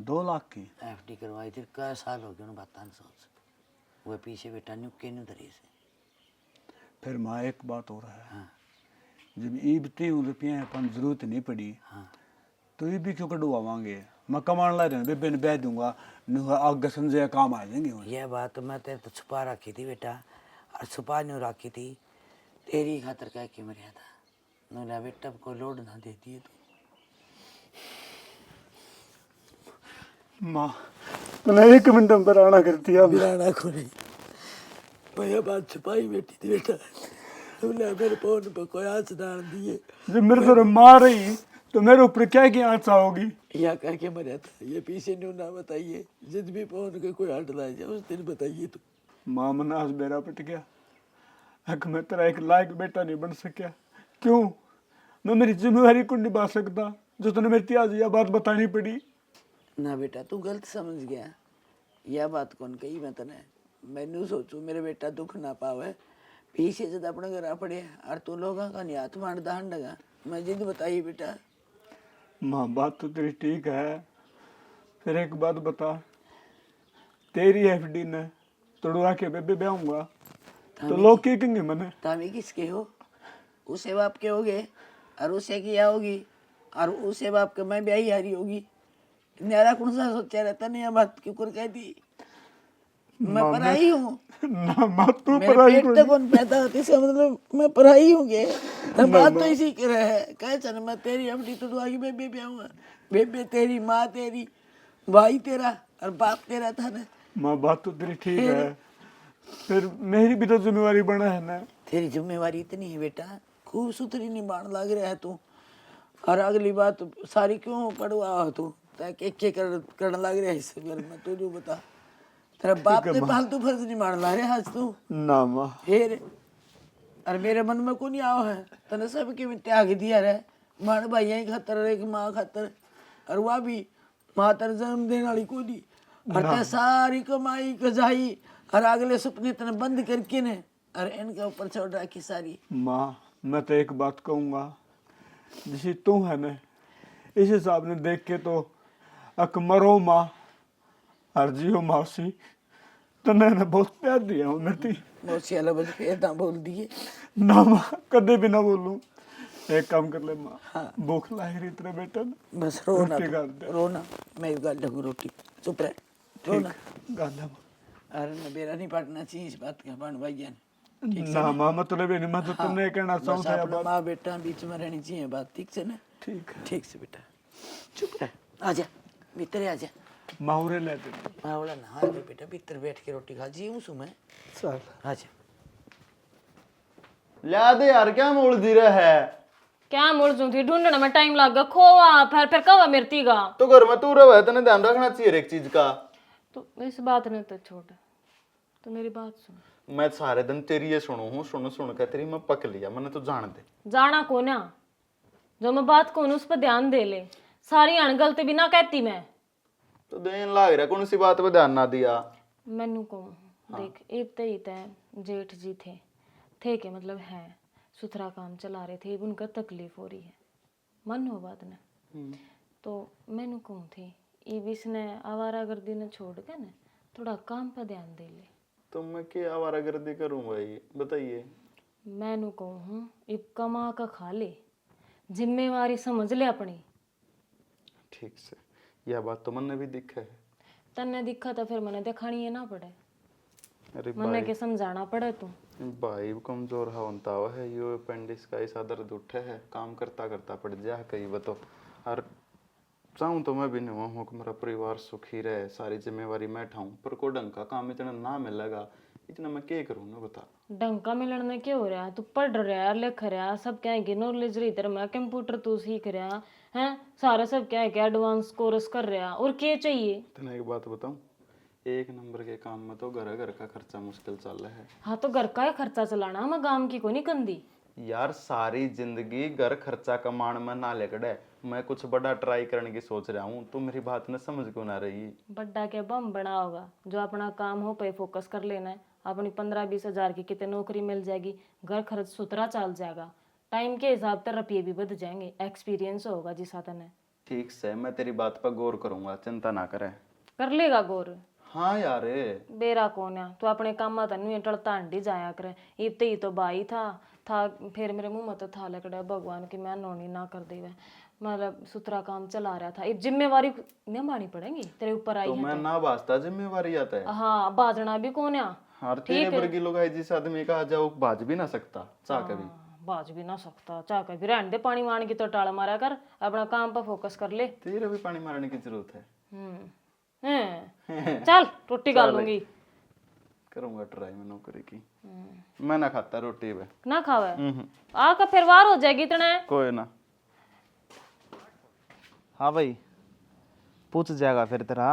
2 लाख की एफडी करवाई थी कई साल हो गए बात सोच वो पीछे बेटा नुक्के नहीं धरी से फिर माँ एक बात हो रहा है हाँ जब ईबती रुपया अपन जरूरत नहीं पड़ी हाँ तो ये भी क्यों कटवावांगे मैं कमान ला रहा हूँ बेबे ने बह दूंगा आगे संजय काम आ जाएंगे यह बात मैं तेरे तो छुपा रखी थी बेटा और छुपा नहीं रखी थी तेरी खातर कह के मरिया था नोला बेटा को लोड ना देती है माँ मैंने 1 मिनट में बराना कर दिया बिराना को नहीं मैं बात छुपाई बैठी थी बेटा तुमने मेरे फोन पर कोई हाथ डाल दिए जब मेरे तरह मार रही तो मेरे ऊपर क्या की आँच आओगी? या कह के मरा था, ये पीछे न्यू ना बताइए, जिद भी पहुंच के कोई हट ला जाए उस दिन बताइए। तो माँ मनास बेरा पट गया, अक मैं तेरा एक लायक बेटा नहीं बन सकिया। क्यों? मैं मेरी जिम्मेवारी को निभा सकता जो तूने मेरी आज यह बात बतानी पड़ी। ना बेटा तू गलत समझ गया, यह बात कौन कही मैं तने। मैनू सोचू मेरे बेटा दुख ना पावे, पीछे जब अपने घर आ पड़े और तू लोगों का नहीं हाथ मार दान लगा। मैं जिद बताई बेटा। माँ बात तो तेरी ठीक है, फिर एक बात बता, तेरी एफडी ने तोड़वा के बेबे ब्याऊंगा तो लोग क्या कहेंगे मने? तामी किसके हो? उसे बाप के होगे और उसे किया होगी और उसे बाप के मैं ब्याही हारी होगी। न्यारा कौन सा सोचा रहता नहीं, बात क्यों कर कह दी? मैं पराई हूँ ना माँ तू मेरे पराई पेट को तक कौन पैदा होती से मतलब मैं पराई हूँ गे। बात तो इसी की रहे है, कह चल मैं तेरी अपनी तुड़वा की बेबे ब्याऊंगा। बेबे तेरी, माँ तेरी, भाई तेरा और बाप तेरा था ना। माँ बात तो तेरी ठीक है, फिर मेरी भी तो जिम्मेवारी बना है ना। तेरी जिम्मेवारी इतनी है बेटा, खूब सुथरी निभाने लग रहा है तू। और अगली बात सारी क्यों पड़वा तू ताकि करने लग रहा है इस घर में? तू जो बता, तेरा बाप ने फालतू फर्ज नहीं मार ला रहे आज तू। ना माँ फिर और मेरे मन में को नहीं आओ है, तने सबके में त्याग दिया रे। मान भाई खातर एक माँ खातर, और वह भी माँ तर जन्म देने वाली को दी। और ते सारी कमाई कजाई और अगले सपने तने बंद करके ने और इनके ऊपर छोड़ रखी सारी। माँ मैं तो एक बात कहूँगा, जैसे तू है ना इस हिसाब ने देख के तो अक मरो माँ और जियो मौसी, तने ने बहुत प्यार दिया हूँ मैं ती। मौसी अलग बज फिर ना बोल दिए। ना माँ कदे भी ना बोलूँ। एक काम कर ले माँ, भूख लाग रही तेरे बेटा ने, बस रो ना रोटी तू, गाल दे। रो ना, मैं गाल दूंगी रोटी, चुप रह, रो ना। गाल दे माँ। अरे न बेरा नहीं पाटना चाहिए इस बात का बन भाई जान। ना माँ मतलब ये नहीं, मैं तो तन्ने कहना बस चाहूँ था अपना बात। माँ बेटा बीच में रहनी चाहिए बात, ठीक से ना? ठीक है ठीक से बेटा, चुप रह, आजा भीतर आजा। माहौरे ले दे मावड़ा ना आ बेटा, भीतर बैठ के रोटी खा जी हूँ मैं। चल। आजा ला दे यार, क्या मोड़ दी रहा है? क्या मुड़ थी ढूंढने में टाइम लग गया, खोआ फिर कवा मिर्ती गा। तो घर में तू रहे, तने ध्यान रखना चाहिए हर एक चीज का। तो इस बात ने तो छोड़, तो मेरी बात सुन। मैं सारे दिन तेरी ये सुनू हूँ, सुन सुन कर तेरी मैं पक लिया, मैंने तो जान दे। जाना को ना, जो मैं बात को उस पर ध्यान दे ले, सारी अणगलती भी ना कहती मैं। तो देन लाग रहा कौन सी बात पे ध्यान ना दिया? मैनू को देख एक ही तय जेठ जी थे के मतलब है सुथरा काम चला रहे थे, उनका तकलीफ हो रही है, मन हो बात ने। तो मैनू कहूँ थी ये बीच ने आवारागर्दी ने छोड़ के ना थोड़ा काम पर ध्यान दे ले। तो मैं क्या आवारागर्दी करूँ भाई, बताइए। मैनू कहूँ इब कमा का खा ले, जिम्मेवारी समझ ले अपनी। ठीक से, यह बात तो मन ने भी दिखा है। तन्ने दिखा तो फिर मैंने दिखानी है ना पड़े, अरे मैंने के समझाना पड़े तू। भाई कमजोर होता है, यो अपेंडिक्स का ऐसा दर्द उठे है, काम करता करता पड़ जा कहीं बतो। और चाहूँ तो मैं भी नहीं हूँ कि मेरा परिवार सुखी रहे, सारी जिम्मेवारी मैं उठाऊँ, पर को ढंग का काम इतना ना मिलेगा, इतना मैं क्या करूँ ना बता। ढंग का मिलन में क्या हो रहा है? तू पढ़ रहा है, लिख रहा है, सब कहेंगे नॉलेज रही तेरे में, कंप्यूटर तू सीख रहा है, सारा सब क्या है क्या एडवांस कोर्स कर रहा, और क्या चाहिए? तेने एक बात बताऊँ, एक नंबर के काम में तो घर का खर्चा मुश्किल चल रहा है। हाँ तो घर का ही खर्चा चलाना, मैं गांव की को नहीं कंदी। यार सारी जिंदगी घर खर्चा कमाने में ना लेकर मैं कुछ बड़ा ट्राई करने की सोच रहा हूँ, तो मेरी बात ने समझ क्यों ना रही? बड्डा के बम बना होगा, जो अपना काम हो पे फोकस कर लेना है, अपनी 15-20 हजार की कितने नौकरी मिल जाएगी, घर खर्च सुथरा चल जाएगा, टाइम के हिसाब से रुपये भी बढ़ जाएंगे, एक्सपीरियंस होगा जिस हाथ ने। ठीक से, मैं तेरी बात पर गौर करूंगा, चिंता ना करे। कर लेगा गौर? हाँ यार बेरा कौन है तू अपने काम में तनु टलता हंडी जाया करे, इतने ही तो भाई था फिर मेरे मुंह में तो था लकड़ा भगवान की मैं नौनी ना कर दी, मतलब सुथरा काम चला रहा था, ये जिम्मेवारी निभानी पड़ेगी तेरे ऊपर आई तो है। मैं ना वास्ता जिम्मेवारी आता है। हाँ बाजना भी कौन है? हाँ तेरे वर्गी लोग है जिस आदमी का जाओ बाज भी ना सकता, चाह कभी बाज भी ना सकता, चाह कभी रहने दे, पानी मारने की तो टाल मारा कर, अपना काम पर फोकस कर ले। तेरे भी पानी मारने की जरूरत है। चल रोटी खा लूंगी। करूंगा ट्राई मैं नौकरी की। मैं ना खाता रोटी वे ना खावे आका फिर वार हो जाएगी इतने। कोई ना। हाँ भाई पूछ जाएगा फिर तेरा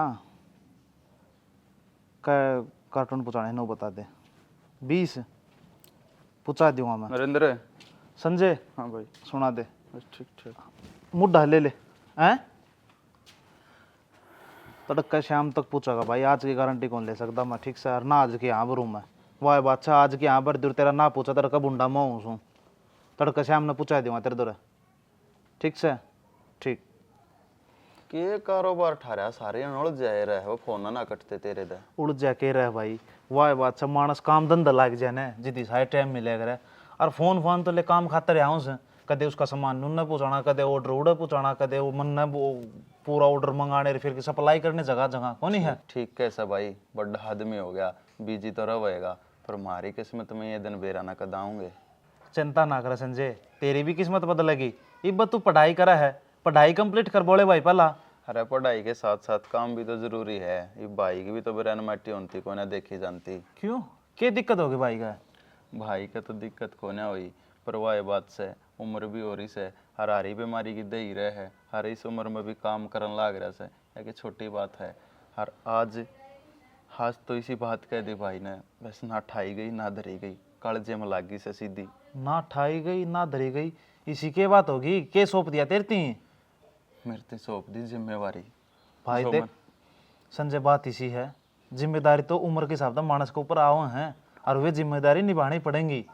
कार्टून पूछाने नो बता दे 20 पूछा दूंगा मैं। नरेंद्र। संजय हाँ भाई। सुना दे। ठीक ठीक। मुड्ढा ले ले हैं तड़का शाम तक पूछागा भाई, आज की गारंटी कौन ले सकता मैं ठीक से यार ना आज के यहाँ भरूँ मैं वाह बादशाह आज के यहाँ पर दूर तेरा ना पूछा तेरा कब उंडा मैं हूँ तड़का शाम ने पूछा दूंगा तेरे दूर ठीक से ठीक। के कारोबार ठारा सारे उड़ जाए रहे वो फोन ना कटते तेरे दे उड़ जा के रहे भाई वाह बादशाह मानस काम धंधा लाग जाए ना जितनी सारे टाइम मिलेगा रे और फोन तो ले काम खातर रहा हूँ कदे उसका सामान नुन पूछाना कदे ऑर्डर उड़े पूछाना कदे वो मन ने पूरा ऑर्डर मंगाने फिर सप्लाई करने जगह जगह कौन है। ठीक कैसा भाई बड़ा आदमी हो गया बीजी तो रहेगा पर हमारी किस्मत में ये दिन बेरा ना कदाऊंगे। चिंता ना कर संजय तेरी भी किस्मत बदलेगी इब तू पढ़ाई करा है पढ़ाई कंप्लीट कर बोले भाई पहला। अरे पढ़ाई के साथ साथ काम भी तो जरूरी है ये भाई की भी तो बेरान माटी होती को ना देखी जानती। क्यों क्या दिक्कत होगी भाई का। भाई का तो दिक्कत को ना हुई पर वाह बात से उम्र भी हो रही से हर हारी बीमारी की दे ही रहे है हर इस उम्र में भी काम करन लाग रहा से या कि छोटी बात है हर आज तो इसी बात कह दी भाई ने बस ना ठाई गई ना धरी गई कालजे में लागी से सीधी ना ठाई गई ना धरी गई इसी के बात होगी के सौंप दिया तेरे ती मेरे ते सौंप दी जिम्मेवारी भाई देख संजय बात इसी है जिम्मेदारी तो उम्र के हिसाब से मानस के ऊपर आओ हैं और वे जिम्मेदारी निभानी पड़ेंगी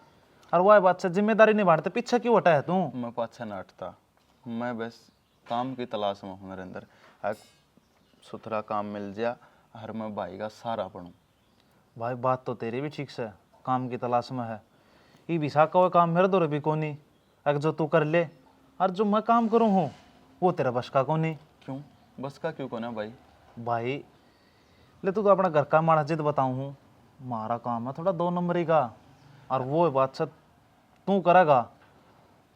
और वह बात से जिम्मेदारी निभाने तो पीछे क्यों हटा है तू। मैं पाछा न हटता मैं बस काम की तलाश में हूँ नरेंद्र एक सुथरा काम मिल जाए हर मैं भाई का सहारा बनूँ। भाई बात तो तेरी भी ठीक से काम की तलाश में है ये विशा का वो काम मेरे दौरे भी कोनी अगर जो तू कर ले और जो मैं काम करूँ हूँ वो तेरा बस का कोनी। क्यों बस का क्यों कोना भाई। भाई ले तू तो अपना घर का माड़ा जिद बताऊँ हूँ हमारा काम है थोड़ा 2 नंबरी का और वो बात से तू करेगा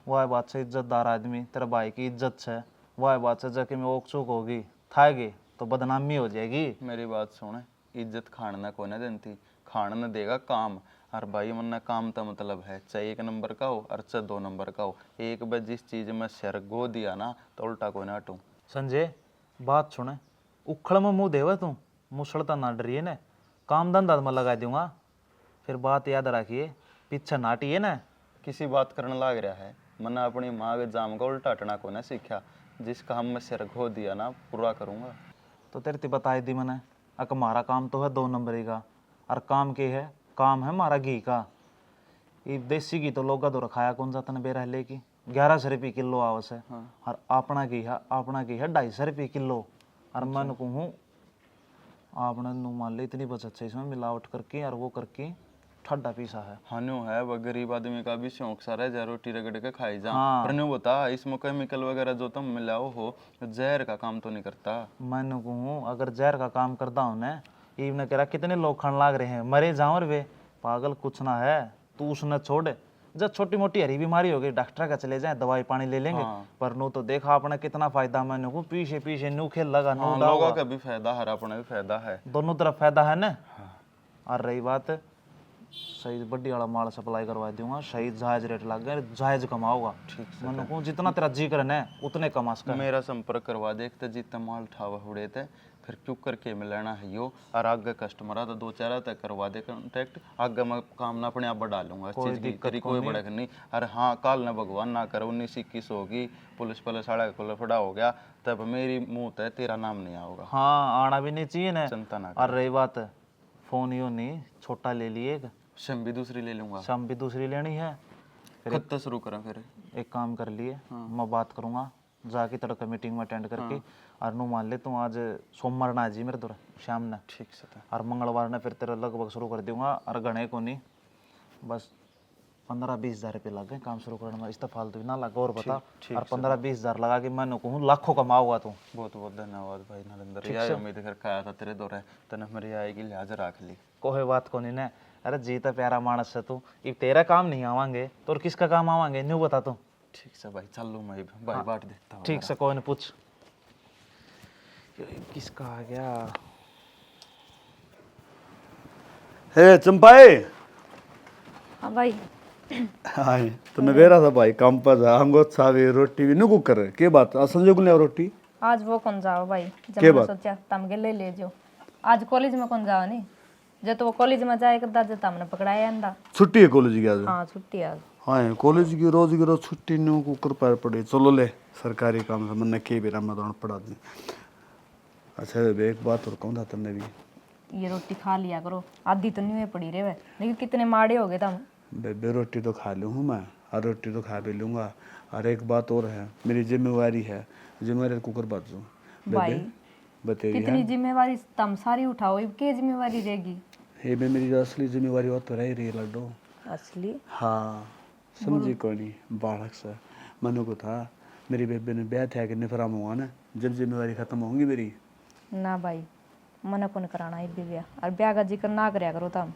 वह बात से इज्जतदार आदमी तेरा भाई की इज्जत से वह बात से जाके में ओक चूक होगी थाएगी तो बदनामी हो जाएगी। मेरी बात सुन इज्जत खान ना को ना देती खान न देगा काम और भाई मन काम तो मतलब है चाहे 1 नंबर का हो और चाहे 2 नंबर का हो एक बार जिस चीज में सिर गो दिया ना तो उल्टा को ना हटूँ। संजय बात सुने उखड़ में मुँह देवा तू मुसड़ता ना डरिए ना काम धंधा में लगा दूंगा फिर बात याद रखिए पीछे नाटी है ना किसी बात करने लाग रहा है मैंने अपनी माँ के जाम का उल्टा हटना को ना सीखा जिस काम में सिर घो दिया ना पूरा करूँगा। तो तेरे ते बताई दी मैंने अक हमारा काम तो है 2 नंबरी का और काम के है काम है हमारा घी का ये देसी घी तो लोग तो रखाया कौन जाता ने बेरह ले की 1100 रुपये किलो आवस है और अपना घी है 250 रुपये किलो और मैं कहूँ आपने नु मान ले इतनी बचत से इसमें मिलावट करके और वो करके ठंडा पीसा है। हानु है वह गरीब आदमी का भी शौक सारा है रोटी रगड़ के खाई जा हाँ। पर न्यू बता इसमें केमिकल वगैरह जो तुम मिलाओ हो जहर का काम तो नहीं करता। मैंने कहूँ अगर जहर का काम करता हूँ ना ये ने कह रहा कितने लोग खाने लाग रहे हैं मरे जाओ वे पागल कुछ ना है तू उसने छोड़ जब छोटी मोटी हरी बीमारी हो गई डॉक्टर का चले जाए दवाई पानी ले लेंगे पर नू तो देखा आपने कितना फायदा मैंने को पीछे पीछे नू खेल लगा नू लोगों का भी फायदा हर अपना भी फायदा है दोनों तरफ फायदा है ना। और रही बात सही बड्डी वाला माल सप्लाई करवा दूंगा सही जायज रेट लग गया जायज कमाओगा ठीक से मैंने को जितना तेरा जी करे उतने कमा सका। मेरा संपर्क करवा देखते जितना माल ठावा उड़े थे फिर चुप करके मिलाना है यो और आगे कस्टमर आ तो 2-4 तक करवा दे कांटेक्ट आगे मैं काम ना अपने आप बढ़ा लूंगा इस चीज की तेरी कोई बड़ा नहीं। अरे हाँ काल ना भगवान ना करो 19-21 होगी पुलिस पुलिस साढ़ा को फड़ा हो गया तब मेरी मुंह है तेरा नाम नहीं आओगा। हाँ आना भी नहीं चाहिए ना चिंता ना और रही बात फोन यो नहीं छोटा ले लिए शम भी दूसरी ले लूंगा शाम भी दूसरी लेनी है कब तक शुरू करें फिर एक काम कर लिए मैं बात करूंगा जाके तड़का मीटिंग में अटेंड करके और नू मान ले तू आज सोमवार ना जी मेरे दूर शाम ने ठीक से और मंगलवार ने फिर तेरा लगभग शुरू कर दूंगा और गणे को नहीं बस 15-20 हज़ार रुपये लग गए काम शुरू करने में इस फालतू ना लगा और बता और 15-20 हज़ार लगा के मैं कहूँ लाखों कमाऊंगा तू। बहुत बहुत धन्यवाद भाई नरेंद्र यही उम्मीद करके आया था तेरे दौरे तने मेरी आएगी लिहाज रख ली कोई बात को नहीं ना अरे जीता प्यारा मानस है तू ये तेरा काम नहीं आवांगे तो और किसका काम आवांगे न्यू बता तू। ठीक से भाई चल लूँ मैं भाई बाट देता हूँ ठीक से कोई नहीं पूछ किसका आ गया। हे चंपाए हाँ भाई हाँ तो मैं कह रहा था भाई काम पर जा हमको चावे रोटी भी नुकू कर के बात संजय को ले आओ रोटी आज वो कौन जाओ भाई, जब के मैंने बात? सोचा तमगे ले जो आज कॉलेज में कौन जाओ नहीं, जो तो वो कॉलेज में जाए करता जो तमने पकड़ाया अंडा। छुट्टी है कॉलेज की आज? हाँ छुट्टी आज। हाँ कॉलेज की रोज छुट्टी न्यू कुकर पैर पड़े। चलो ले सरकारी काम से मन के बेरा मैं तो पढ़ा दी। अच्छा बेबे एक बात और कहूँ था तुमने भी, ये रोटी खा लिया करो, आधी तो नहीं पड़ी रे वे, लेकिन कितने माड़े हो गए तुम। बेबे रोटी तो खा लूँ मैं, और रोटी तो खा भी लूँगा, और एक बात और है, मेरी जिम्मेवारी है, जिम्मेवारी कुकर बात जो भाई बतेगी कितनी जिम्मेवारी तुम सारी उठाओ, अब क्या जिम्मेवारी रहेगी। ये भी मेरी जो असली जिम्मेवारी वो तो रह रही है लड्डू। असली? हाँ समझी कौन नहीं बालक सा मनु को था मेरी बेबे ने ब्याह था कि निफराम हुआ ना, जब जिम्मेवारी खत्म होंगी मेरी। ना भाई मना कौन कराना है ब्याह, और ब्याह का जिक्र ना करया करो तुम।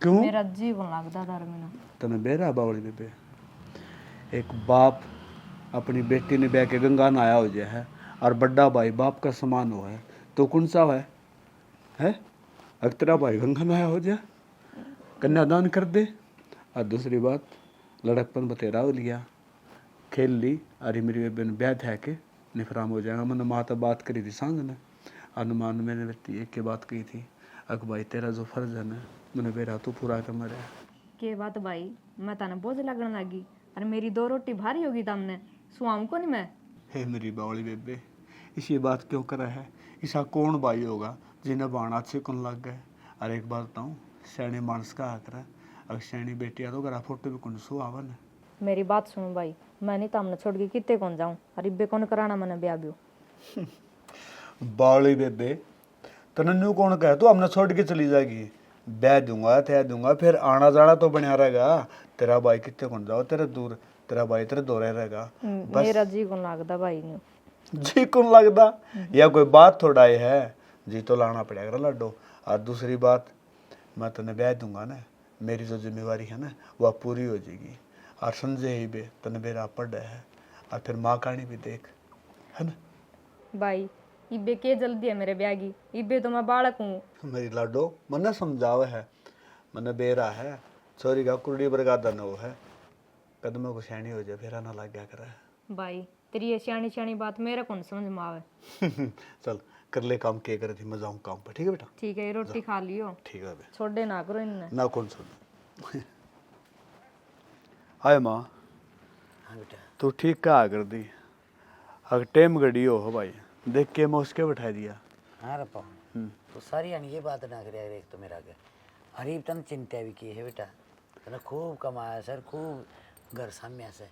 क्यों? मेरा जीवन लगता था मैंने। तने बेरा बावली बेबे, एक बाप अपनी बेटी ने ब्याह के गंगा नहाया हो जाए है, और बड़ा भाई बाप का समान हो है, तो कौन सा है? अगर तेरा भाई गंगा नहाया हो जाए, कन्यादान कर दे, और दूसरी बात लड़कपन बतेरा हो लिया, खेल ली, अरे मेरी बेबे ने ब्याह था के निफराम हो जाएगा। मैंने माँ तो बात करी थी सांग ने, अनुमान मैंने व्यक्ति एक के बात कही थी, अक भाई तेरा जो फर्ज है ना मैंने बेरा तू पूरा कर मरे। के बात भाई, मैं तने बोझ लगने लगी, और मेरी 2 रोटी भारी होगी तुमने, सुआऊं को नहीं मैं। हे मेरी बावली बेबे, इसी बात क्यों करा है? ऐसा कौन भाई होगा जिन्हें बाण अच्छे कौन लग गए? अरे एक बात बताऊँ, सैनी मानस का आकर अगर सैनी बेटिया तो करा फोटो भी कौन सुहावन। मेरी बात सुनो भाई, मैं नहीं तुमने छोड़ के कितने कौन जाऊं, और इब्बे कौन कराना मैंने ब्याह भी। बावली बेबे तने न्यू कौन कहे तू हमने छोड़ के चली जाएगी? ब्याह दूंगा तय दूंगा, फिर आना जाना तो बना रहेगा। तेरा भाई कितने कौन जाओ तेरे दूर, तेरा भाई तेरे दौरे रहेगा। मेरा जी कौन लगता भाई ने। जी कौन लगता? या कोई बात थोड़ा है, जी तो लाना पड़ेगा लड्डू। और दूसरी बात, मैं तने ब्याह दूंगा ना, मेरी जो जिम्मेवारी है ना वह पूरी हो जाएगी। और संजय ही बे तने बेरा पड़ है, और फिर माँ कहानी भी देख, है ना भाई इब्बे के जल्दी है मेरे ब्याह की, इब्बे तो मैं बालक हूँ। मेरी लाडो मने समझावे है, मने बेरा है, छोरी का कुर्डी बरगादा न हो है, कदमों को सैनी हो जाए फिर आना लग गया करे। भाई तेरी ये सियानी सियानी बात मेरे कौन समझ में आवे। चल कर ले काम के करे थी, मैं जाऊँ काम पर, ठीक है बेटा? ठीक है, ये रोटी खा लियो, ठीक है बे, छोड़े ना करो इनने। ना कौन सुन। हाय माँ, हाँ बेटा। तू ठीक कहा कर दी, अगर टेम गड़ी हो भाई देख के मैं उसके बैठा दिया। हाँ रे पाऊँ तो सारी यानी ये बात ना करे। एक तो मेरा घर हरीब तन चिंता भी की है बेटा, तने खूब कमाया सर, खूब घर साम्या से,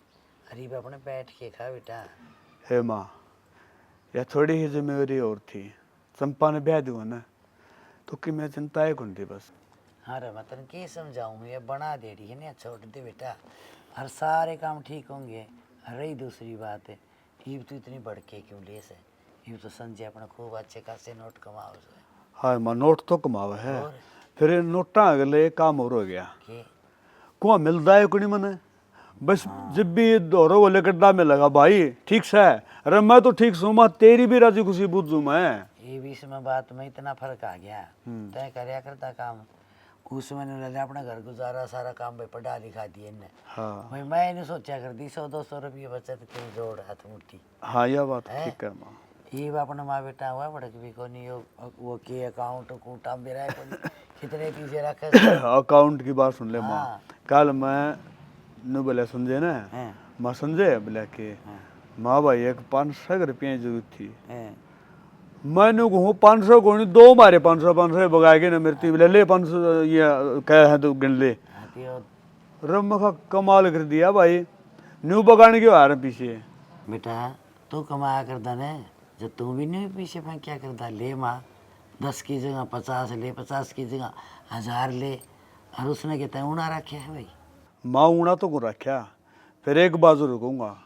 हरीब अपने बैठ के खा बेटा। हे माँ, यह थोड़ी ही जिम्मेवारी और थी, चंपा ने ब्याह दूंगा ना तो कि मैं चिंता है कौन थी बस। हाँ रे मैं तन के समझाऊँ, ये बना दे रही है ना, छोड़ दे बेटा, हर सारे काम ठीक होंगे। रही दूसरी बात है, ये तो इतनी बढ़ के क्यों ले से, ये तो संजय अपने खूब अच्छे खासे नोट कमाओ से। हाँ माँ, नोट तो कमावा है, और फिर नोटा अगले काम और हो गया, के कुआ मिलता है कुनी मने, बस जब भी दोरो वाले गड्ढा में लगा भाई ठीक से है। अरे मैं तो ठीक सू माँ, तेरी भी राजी खुशी बुझू मैं। ये बीच में बात में इतना फर्क आ गया, तय करया करता काम, उसमें ने अपना घर गुजारा सारा काम भाई पढ़ा लिखा दिए ने। हाँ भाई मैं नहीं सोचा करती 100-200 रुपये बचत क्यों जोड़ हाथ मुट्ठी। हाँ यह बात ठीक है माँ। ये भी अपना माँ बेटा हुआ बड़क भी को नहीं, वो के अकाउंट कूटा मेरा कितने पीछे रखे। अकाउंट की बात सुन ले माँ, हाँ। कल मैं नु बोले संजय ना, हैं, माँ संजय बोले के माँ भाई एक 500 रुपये की जरूरत थी, हैं, मैंने कहूँ 500 को नहीं, दो मारे 500 भगा के ना मेरे बोले ले 500 ये क्या है तो गिन ले। हाँ, तो यो रम का कमाल कर दिया भाई, न्यू बगाने क्यों आ रहे पीछे। बेटा तू कमाया करता ने, जब तू भी नहीं पीछे फेंक क्या करता, ले माँ 10 की जगह 50 ले, 50 की जगह 1000 ले, और उसने कहता है ऊना रखे है भाई। माँ ऊना तो को रखा, फिर एक बाजू रुकूंगा,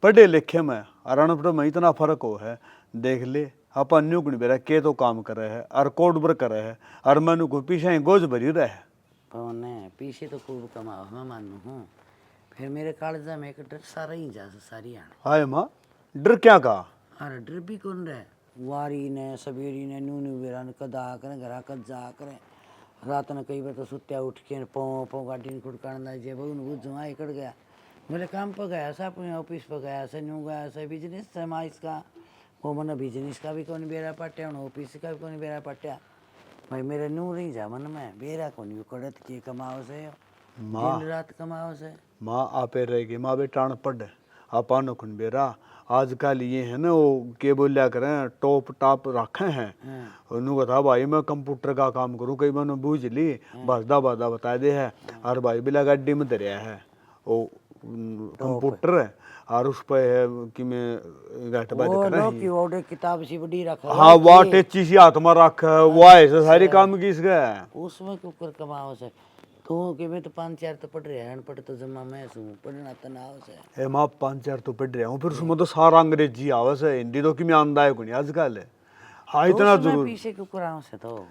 पढ़े लिखे में और अनपढ़ में इतना फर्क हो है, देख ले अपन न्यू गुण बेरा के तो काम करे है और कोड बर करे है, और मैंने को पीछे ही गोज भरी रहे। कौन है पीछे तो खूब कमाओ, मैं मानू हूँ, फिर मेरे कालजा में एक डर सारा ही जा सारी आने। हाय माँ, डर क्या कहा? अरे डर भी कौन रहे, वारी ने सवेरी ने नूनू बेरा ने कदा करें घरा कद जा करें, रात ने कई बार तो सुत्या उठ के पौ पौ गाड़ी ने खुड़कान लग जाए, बहु बुझ जुआ इकड़ गया, मेरे काम पर गया सा, अपने ऑफिस पर गया सा, न्यू गया सा, बिजनेस है माँ इसका, वो मन बिजनेस का भी कौन बेरा पाट्या हूँ ऑफिस का भी कौन बेरा पाट्या भाई मेरे नू नहीं जा मन में बेरा कौन यू कड़त के कमाओ से दिन रात कमाओ से माँ आपे रहेगी माँ बे टाण पड़ आपा नखुन बेरा आजकल ये है ना वो के बोलिया करें टॉप टॉप रखे हैं उन्होंने कहा भाई मैं कंप्यूटर का काम करूँ कई मैंने बूझ ली बसदा बसदा बता दे है और भाई बिला गाड़ी में दरिया है वो कंप्यूटर है और उस पे है कि मैं घट बात वो कर लो की वो किताब सी बड़ी रखा हाँ वाह टेची सी हाथ में रख वो ऐसे सारी काम किस गए उसमें क्यों कर कमाओ से तू कि मैं तो 5-4 तो पढ़ रहे हैं अनपढ़ तो जमा मैं सू पढ़ना तो ना हो से ए माँ 5-4 तो पढ़ रहा हूँ फिर उसमें तो सारा अंग्रेजी आवे से हिंदी तो कि मैं आंदा है कोनी आजकल हाँ इतना जरूर पीछे क्यों कराऊं से तो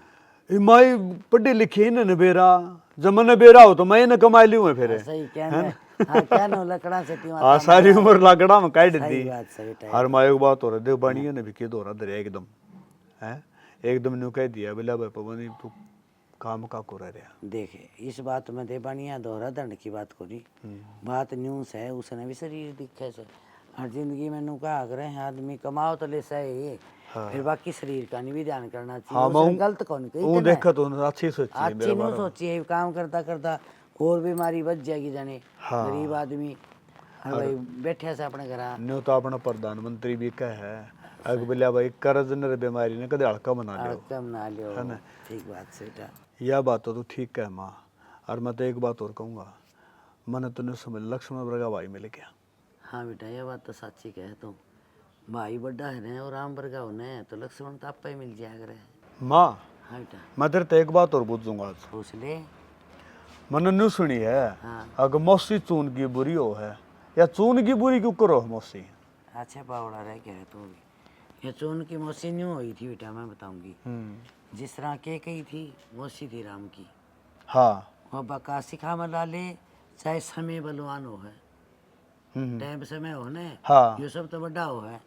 माई पढ़े लिखे न बेरा जमन बेरा हो तो मैं न कमा लियो मैं फिर सही कहना हां क्या नो लकड़ा से ती आ सारी उम्र लकड़ा में काट दी सही बात सही टाइम हर माँ एक बात हो रहा देव बाणी है न भी के दोरा दरे एकदम हैं एकदम न्यू कह दिया बिला भाई पवनी तू काम का को रहा देखे इस बात में दे बढ़िया दोहरा दंड की बात करी बात न्यूज है उसने भी शरीर दिखे से हर जिंदगी में नु कहा करे आदमी कमाओ तो ले सही फिर बाकी शरीर का नहीं भी ध्यान करना चाहिए हाँ, उसने गलत कौन कही वो देखा तो अच्छी सोची है अच्छी नहीं सोची है काम करता करता और बीमारी बच जाएगी जाने गरीब आदमी और भाई बैठे से अपने घर न्यू तो अपना प्रधानमंत्री भी कह है अग बिला भाई कर्ज न बीमारी ने कदे हल्का बना लियो कम ना लियो ठीक बात सेटा यह बात तो ठीक है माँ और मैं तो एक बात और कहूँगा मैंने तुमने समझ लक्ष्मण वर्गा भाई मिल गया हाँ बेटा ये बात तो सच्ची कहे तुम भाई बड़ा है ना और राम वर्गा होने तो लक्ष्मण तो आपा ही मिल जाएगा रे माँ हाँ बेटा मैं तेरे तो एक बात और पूछूंगा आज पूछ ले मैंने न्यू सुनी है हाँ अगर मौसी चून की बुरी हो है या चून की बुरी क्यों करो मौसी अच्छा पावड़ा रह गया है तू भी ये चून की मौसी न्यू हुई थी बेटा मैं बताऊंगी जिस तरह के कही थी मौसी थी राम की हाँ वो बका सिखा में डाले चाहे समय बलवान हो है टाइम समय हो ने हाँ ये सब तो बड़ा हो है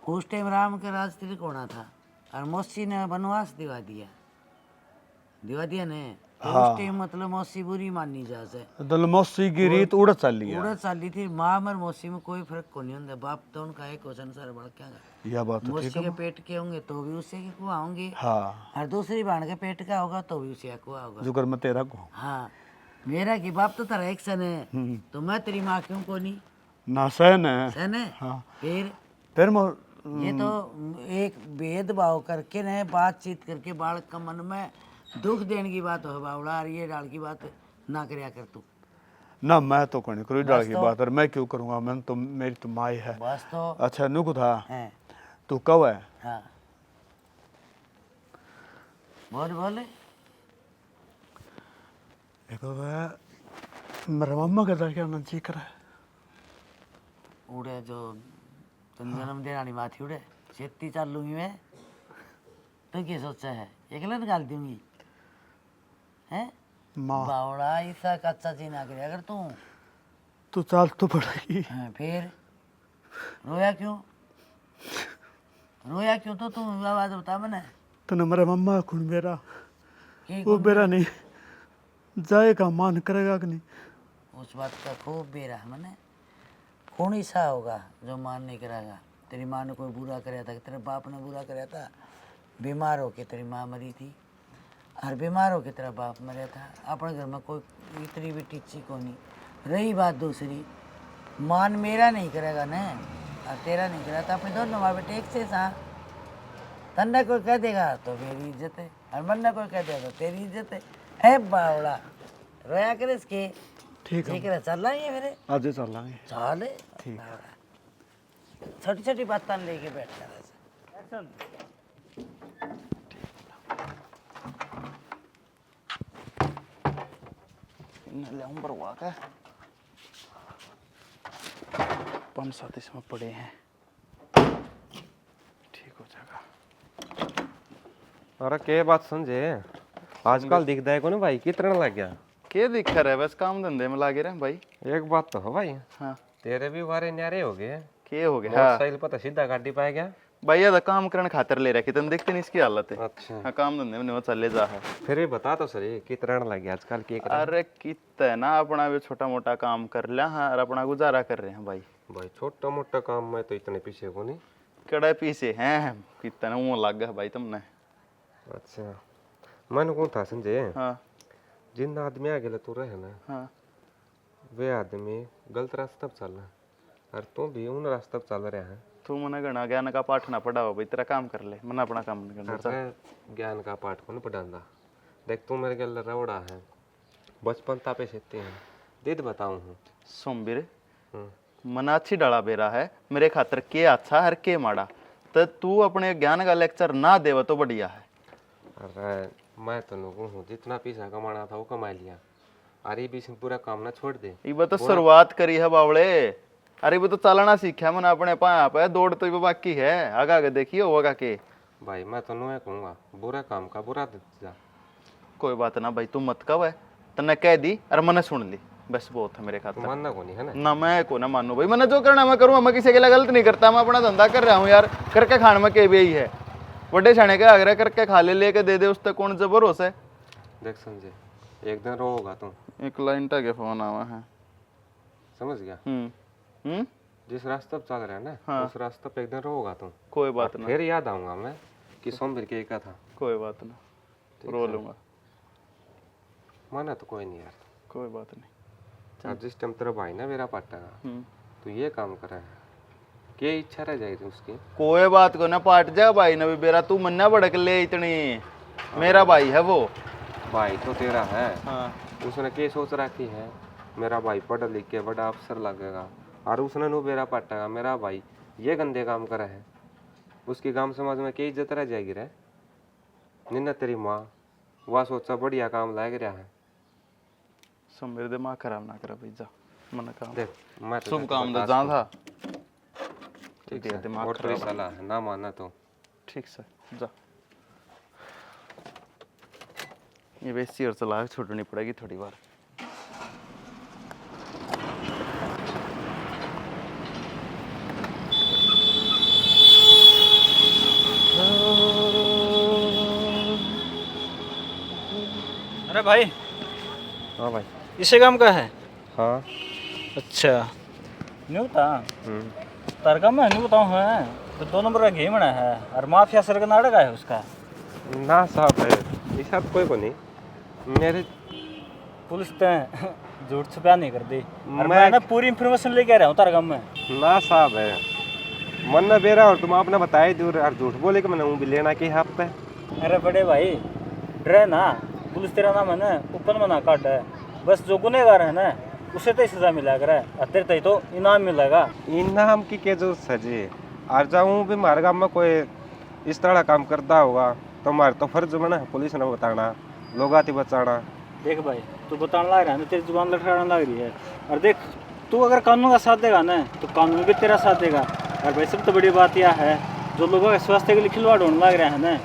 उस टाइम राम के राज त्रिकोणा था और मौसी ने वनवास दिवा दिया ने तो उस टाइम मतलब मौसी बुरी मानी जा से दल मौसी की रीत उड़ चली है उड़द चाली थी माँ और मौसी में कोई फर्क को नहीं होता बाप तो उनका एक क्वेश्चन सर बढ़ क्या यह बात तो मौसी ठीक के है पेट के होंगे तो भी उससे के कुआ होंगे हाँ और दूसरी बहन के पेट का होगा तो भी उसे का कुआ होगा जुगर मैं तेरा को हाँ मेरा की बाप तो तेरा एक सन है तो मैं तेरी माँ क्यों को नहीं ना सहन है सन है हाँ फिर मैं ये तो एक भेदभाव करके न बातचीत करके बालक का मन में दुख देने की बात हो बावड़ा और ये डाल की बात ना करया कर तू ना मैं तो कोई कोई डाल की बात और मैं क्यों करूँगा मैं तो मेरी तो माई है बस तो अच्छा नुक था है तू कब है हाँ बोले एक मेरा मम्मा का क्या ना जी कर उड़े जो तुम जन्म देना नहीं माथी उड़े खेती चाल लूंगी मैं तो क्या सोचा है अकेले निकाल दूंगी हैं माँ बावड़ा ऐसा कच्चा चीना करे अगर तू चाल तो पड़ेगी हाँ, फिर रोया क्यों तो तुम आवाज बता मैंने तो न मेरा मम्मा खुण मेरा कि वो मेरा नहीं जाएगा मान करेगा कि नहीं उस बात का खूब बेरा है मैंने कौन ही सा होगा जो मान नहीं करेगा तेरी माँ ने कोई बुरा कराया था तेरे बाप ने बुरा कराया था बीमार होके तेरी माँ मरी थी और बीमार होके तेरा बाप मरा था अपने घर में कोई इतनी भी टीची को नहीं रही बात दूसरी मान मेरा नहीं करेगा न और तेरा नहीं करेगा तो अपने दोनों माँ बेटे एक से सा तन्ने कोई कह देगा तो मेरी इज्जत है और मन्ने कोई कह देगा तो तेरी इज्जत है बावड़ा रोया करे इसके ठीक है चल रहा है मेरे आज चल लांगे चले ठीक छोटी छोटी बातें लेके बैठ कर भरवा का 5-7 इसमें पड़े हैं ठीक हो जाएगा। अरे के बात समझे आजकल दिखता है कौन भाई कितना लग गया क्या दिक्कत है बस काम धंधे में लागे रहे भाई। एक बात तो हो भाई हाँ तेरे भी वारे न्यारे हो गए के हो गया मोटरसाइकिल पर तो सीधा गाड़ी पाए गया भाई ये काम करने खातर ले रखी तुम देखते नहीं इसकी हालत है। अच्छा हाँ काम धंधे में चले जा है फिर भी बता तो सही कितना लग गया आजकल के अरे कितना ना अपना भी छोटा मोटा काम कर लिया हाँ और अपना गुजारा कर रहे हैं भाई। भाई छोटा मोटा काम में तो इतने पीछे को नहीं कड़े पीछे हैं कितना मुंह लग गया भाई तुमने। अच्छा मन कौन था संजय, हाँ जिन आदमी आगे ले तू रहे ना, हाँ वे आदमी गलत रास्ता पर चल रहा है और तू भी उन रास्ता पर चल रहा है। तू मने गणा ज्ञान का पाठ ना पढ़ाओ भाई, तेरा काम कर ले, मन अपना काम नहीं करना। अरे ज्ञान का पाठ कौन पढ़ांदा। देख तू मेरे गल रवड़ा है, बचपन तापे सेते हैं दीद बताऊं हूँ। सोमबीर मन अच्छी डला बेरा है मेरे खातर के अच्छा हर के माड़ा, तो तू अपने ज्ञान का लेक्चर ना देव तो बढ़िया है। अरे मैं तो लोगों हूँ जितना पैसा कमाना था वो कमा लिया, अरे बीच में पूरा काम ना छोड़ दे। ये तो शुरुआत करी है बावड़े, अरे वो तो चलना सीखा मन अपने पाया पे, दौड़ तो बाकी है, आगे आगे देखिए होगा के। भाई मैं तो नुए कहूँगा बुरा काम का बुरा दे जा। कोई बात ना भाई, तू मत कह है तने कह दी और मैंने सुन ली, बस बहुत है मेरे खातर। मानना को नहीं है ना मैं को ना मानू भाई, मैंने जो करना मैं करूँ, मैं किसी के लिए गलत नहीं करता, मैं अपना धंधा कर रहा हूँ यार, करके खाने में के भी यही है। बड़े छाने का आग्रह करके खा ले लेके दे दे, उस तक कौन से भरोसा है। देख संजय एक दिन रोगा तू। एक लाइन के फोन आवा है, समझ गया। जिस रास्ते पे चल रहा है ना, हाँ। उस रास्ते पे एक दिन रोगा तू। कोई बात ना, फिर याद आऊंगा मैं कि सोमवीर के का था। कोई बात ना, रो लूंगा। माना तो कोई नहीं यार, कोई बात नहीं। अब जिस टाइम तेरा भाई ना मेरा पाटा तू ये काम कर रहा है, क्या इच्छा रह जाएगी उसकी। कोई बात को ना पाट जा भाई ना भी बेरा, तू मन्ना भड़क ले इतनी, मेरा भाई है वो। भाई तो तेरा है, हाँ उसने क्या सोच रखी है, मेरा भाई पढ़ लिख के बड़ा अफसर लगेगा और उसने नु मेरा पाटेगा, मेरा भाई ये गंदे काम करा है, उसकी गांव समाज में क्या इज्जत रह जाएगी रे। निन्ना तेरी माँ वह सोचा बढ़िया काम लाग रहा है। सब मेरे दिमाग खराब ना करा भाई, जा मन काम देख मैं तो शुभ काम तो जा था। ठीक है, है, दिमाग और खराब सलाह है ना मानना तो ठीक से जा। ये वैसी और सलाह छोड़नी पड़ेगी थोड़ी बार। अरे भाई, हाँ भाई। इसे काम का है? हाँ अच्छा नहीं होता तार काम है, नहीं बताऊँ है तो 2 नंबर का गेम बना है और माफिया सर का नाटक है उसका। ना साहब है इस साथ कोई को नहीं, मेरे पुलिस तो झूठ छुपा नहीं कर दी और मैं ना पूरी इन्फॉर्मेशन लेके आ रहा हूँ तार काम में। ना साहब है मन ना बेरा और तुम आपने बताया दूर और झूठ बोले कि मैंने वो भी लेना की हाथ पे। अरे बड़े भाई डरे ना, पुलिस तेरा नाम है ना ऊपर में ना काट है, बस जो गुनेगार है ना उसे तो सजा मिला कर है, तेरे तो इनाम मिलेगा। इनाम की के जो सजे आ जाऊँ भी मारे गाँव में कोई इस तरह काम करता होगा तो हमारे तो फर्ज बना है पुलिस ने बताना, लोग आती बचाना। देख भाई तू बताने लग रहा है ना, तेरी जुबान लड़खड़ाने लग रही है, और देख तू अगर कानून का साथ देगा ना तो कानून भी तेरा साथ देगा। और भाई सब तो बड़ी बात यह है जो लोगों के स्वास्थ्य के लिए खिलवाड़ होने लग रहा है ना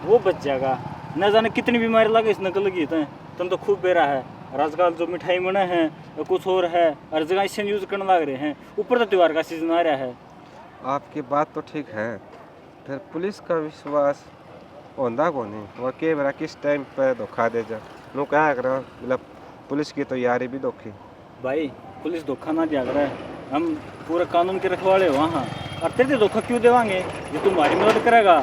वो बच जाएगा। न जाने कितनी बीमारी लगे इस नकल की तुम तो खूब बेरा है। और आजकल जो मिठाई मना है या कुछ और है हर जगह इससे यूज करने लग रहे हैं, ऊपर तो त्यौहार का सीजन आ रहा है। आपकी बात तो ठीक है, फिर पुलिस का विश्वास होंदा को नहीं, वह के बेरा किस टाइम पे धोखा दे जा नो क्या कर मतलब पुलिस की तो यारी भी धोखी। भाई पुलिस धोखा ना दिया करे, हम पूरे कानून के रखवाले हो वहाँ, और तेरे धोखा क्यों देवांगे, ये तुम्हारी मदद करेगा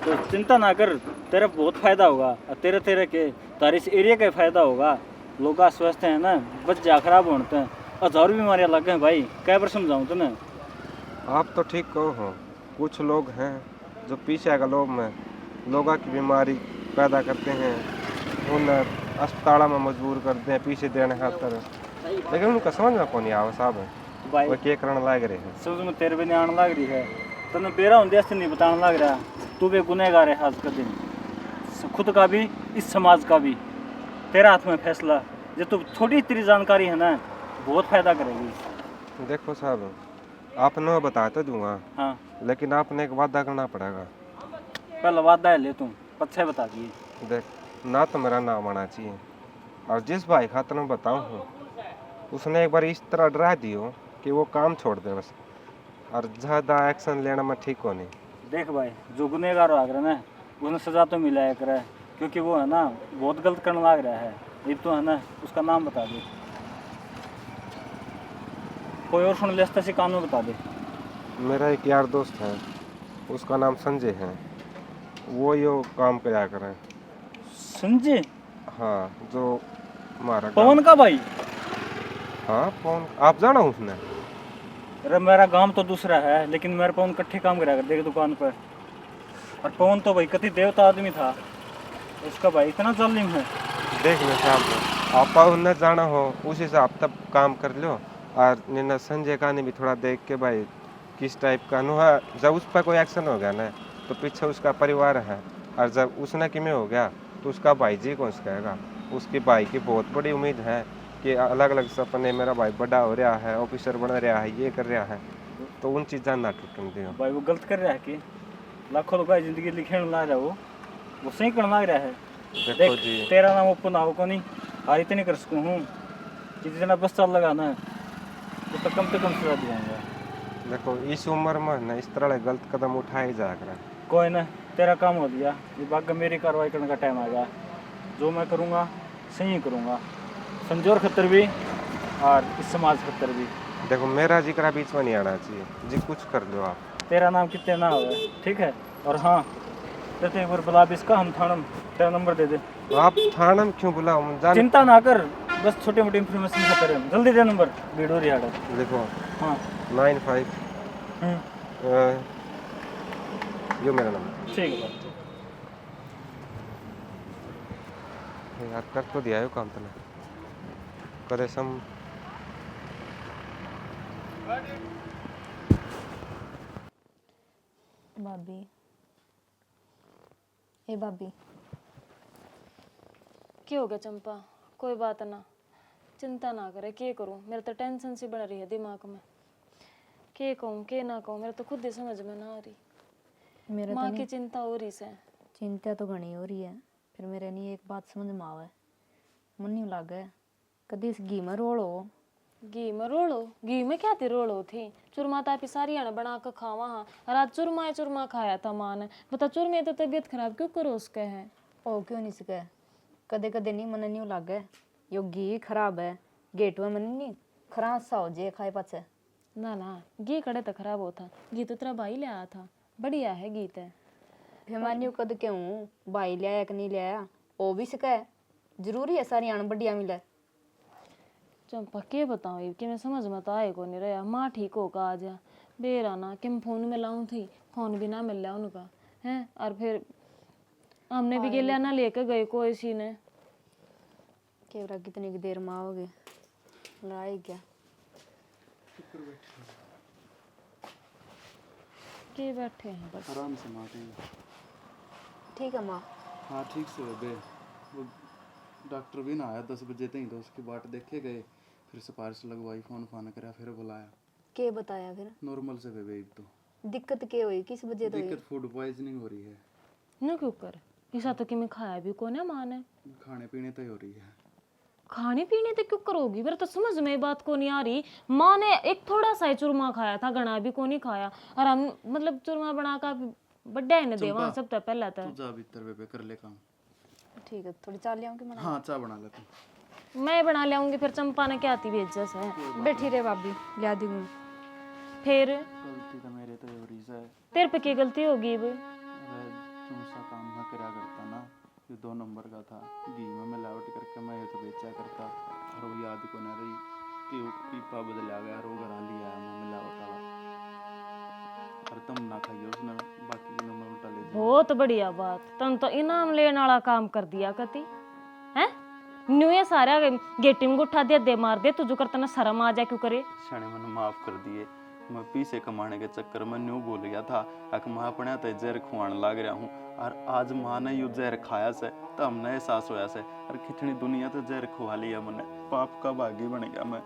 तो चिंता ना कर, तेरा बहुत फायदा होगा और तेरे के तारे इस एरिया का फायदा होगा। लोग स्वस्थ हैं ना, बच्चा खराब होते हैं, हजारों बीमारियाँ लग गए भाई, क्या बार समझाऊँ तुम्हें। आप तो ठीक कहो हो, कुछ लोग हैं जो पीछे का लोग में लोगों की बीमारी पैदा करते हैं, उन अस्पताल में मजबूर करते हैं पीछे देने खातर, लेकिन उनका समझ में कौन आवा साहब है भाई वो क्या करने लग रहे हैं। समझ में तेरे भी नहीं आने लग रही है, तने बेरा होंगे ऐसे नहीं बताने लग रहा, तू भी गुनहगार है आज का दिन, खुद का भी इस समाज का भी, तेरा हाथ में फैसला। जो तू थोड़ी तेरी जानकारी है ना बहुत फायदा करेगी। देखो साहब आपने बता तो दूंगा, हाँ लेकिन आपने एक वादा करना पड़ेगा। पहला वादा है ले तुम पच्छे बता दिए। देख ना तो मेरा नाम आना चाहिए, और जिस भाई खातर मैं बताऊँ हूँ उसने एक बार इस तरह डरा दियो कि वो काम छोड़ दे बस, और ज़्यादा एक्शन लेना मैं ठीक हो नहीं। देख भाई जो गुनहगार हो रहा है ना उसने सजा तो मिला करे, क्योंकि वो है ना बहुत गलत करने लग रहा है, ये तो है ना उसका नाम बता दे, कोई और सुन ले से कानून बता दे। मेरा एक यार दोस्त है, उसका नाम संजय है, वो यो काम किया करे। संजय? हाँ, जो हमारा पवन का भाई? हाँ पवन, आप जाना उसने? अरे मेरा गांव तो दूसरा है, लेकिन मेरे पवन इकट्ठे काम करा कर देख दुकान पर। और पवन तो भाई कति देवता आदमी था, उसका भाई इतना जालिम है। देख लो शाम को आप पवन ने जाना हो उस हिसाब तब काम कर लो। और निन्ना संजय का ने भी थोड़ा देख के भाई किस टाइप का नु है। जब उस पर कोई एक्शन हो गया ना तो पीछे उसका परिवार है, और जब उसने कि में हो गया तो उसका भाई जी कौन सा कहेगा। उसके भाई की बहुत बड़ी उम्मीद है कि अलग अलग सपने, मेरा भाई बड़ा हो रहा है, ऑफिसर बन रहा है, ये कर रहा है, तो उन चीज़ा ना टूटन दियो। भाई वो गलत कर रहा है कि लाखों रुपए जिंदगी लिखे ला रहा वो सही करना लग रहा है। देखो देख जी, तेरा नाम ओपन आओ को नहीं, और इतनी कर सकूँ हूँ कि जितना बस चल लगा ना तो कम से कम सजा दिलाऊंगा। देखो इस उम्र में ना इस तरह गलत कदम उठाए जा कर। कोई ना, तेरा काम हो गया, ये बाकी मेरी कार्रवाई करने का टाइम आ गया। जो मैं करूँगा सही करूँगा, समझौर खतर भी और इस समाज खतर भी। देखो मेरा जिक्र बीच में नहीं आना चाहिए जी, कुछ कर लो आप। तेरा नाम कितने ना हो, ठीक है? और हाँ, तेरे एक बार बुला भी इसका, हम थाना तेरा नंबर दे दे। आप थाना में क्यों बुलाओ, हम जान। चिंता ना कर, बस छोटी मोटी इन्फॉर्मेशन का करें, जल्दी दे नंबर, वीडियो रिहाड़ा। देखो हाँ 95 हम्म, यो मेरा नंबर। ठीक है। यार कर तो दिया है काम तने, करे सम। भाभी, ए भाभी, क्या हो गया चंपा? कोई बात ना, चिंता ना करे। क्या करूं, मेरे तो टेंशन सी बन रही है दिमाग में। क्या कहूँ क्या ना कहूँ, मेरे तो खुद ही समझ में ना आ रही। मेरे माँ की चिंता हो रही से। चिंता तो घनी हो रही है, फिर मेरे नहीं एक बात समझ में आवे, मन नहीं लागे कदी इस घी में रोड़ो। घी में रोड़ो? घी में क्या थी रोड़ो थी? चूरमा तापी सारी आने बना कर खावा। हाँ, रात चूरमा खाया था माँ ने। बता चूरमे तो तबीयत खराब क्यों करो उसके है? ओ क्यों नहीं सके, कदे कदे नहीं मन नहीं लागे, यो घी खराब है, गेट में मन नहीं खराब सा हो जे खाए पाछे। ना ना, घी कड़े तो खराब होता, घी तो तेरा भाई ले आया था, बढ़िया है घी ते। फिर मैं कद क्यों भाई ले आया कि नहीं ले आया, ओ भी सके, जरूरी है सारी आन बढ़िया मिले। चंपा के बताऊँ ये कि मैं समझ में तो आए को नहीं रहा। माँ ठीक होगा आ जा बेरा ना कि मैं फोन में लाऊं थी, फोन भी ना मिल रहा उनका है। और फिर हमने भी गेलिया ना लेके गए कोई सी ने। केवरा कितनी की देर में आओगे, लाई क्या के बैठे हैं बस आराम से माँ कहीं। ठीक है माँ। हाँ ठीक से हो बे। वो डॉक्टर भी ना आया 10 बजे तक, तो उसकी बाट देखे गए, फिर सिफारिश लगवाई, फोन फान करा, फिर बुलाया। के बताया फिर नॉर्मल से बेबी तो दिक्कत के हुई, किस वजह तो हुई? दिक्कत फूड पॉइजनिंग हो रही है। ना क्यों कर ऐसा तो कि मैं खाया भी कौन है माँ ने। खाने पीने तो ही हो रही है। खाने पीने तो क्यों करोगी? मेरे तो समझ में बात को नहीं आ रही। माँ ने एक थोड़ा सा ही चूरमा खाया था, घना भी को नहीं खाया। और हम मतलब चूरमा बना का बड्डा है देवा सब तो पहला था। तू जा भीतर बेबे कर ले काम। ठीक है, थोड़ी चाल ले आऊं कि मैं? हाँ चाय बना ले तू। मैं बना ले आऊंगी, फिर चंपा ने क्या आती भेजा है। बैठी रे भाभी, लिया दी हूं। फिर गलती तो मेरे तो हो रही है। तेरे पे की गलती होगी? अब अरे तुम सा काम ना करा करता ना, ये 2 नंबर का था, घी में मिलावट करके मैं ये तो बेचा करता। और वो याद को ना रही कि वो पीपा बदल आ गया और वो घर लिया है मैं मिलावट वाला। और तुम ना खाइए उसने, बाकी के नंबर उल्टा ले दिया। बहुत बढ़िया बात, तुम तो इनाम लेने वाला काम कर दिया कति हैं। न्यू ये सारा गेटी में उठा दिया, दे मार दे तुझो करता ना शर्म आ जाए क्यों करे। क्षण मैंने माफ कर दिए, मैं पैसे कमाने के चक्कर में न्यू बोल गया था अक मैं अपने तो जहर खुआने लग रहा हूँ। और आज माँ ने यू जहर खाया से तो हमने एहसास होया से, और कितनी दुनिया तो जहर खुआ लिया मैंने, पाप का भागी बन गया मैं।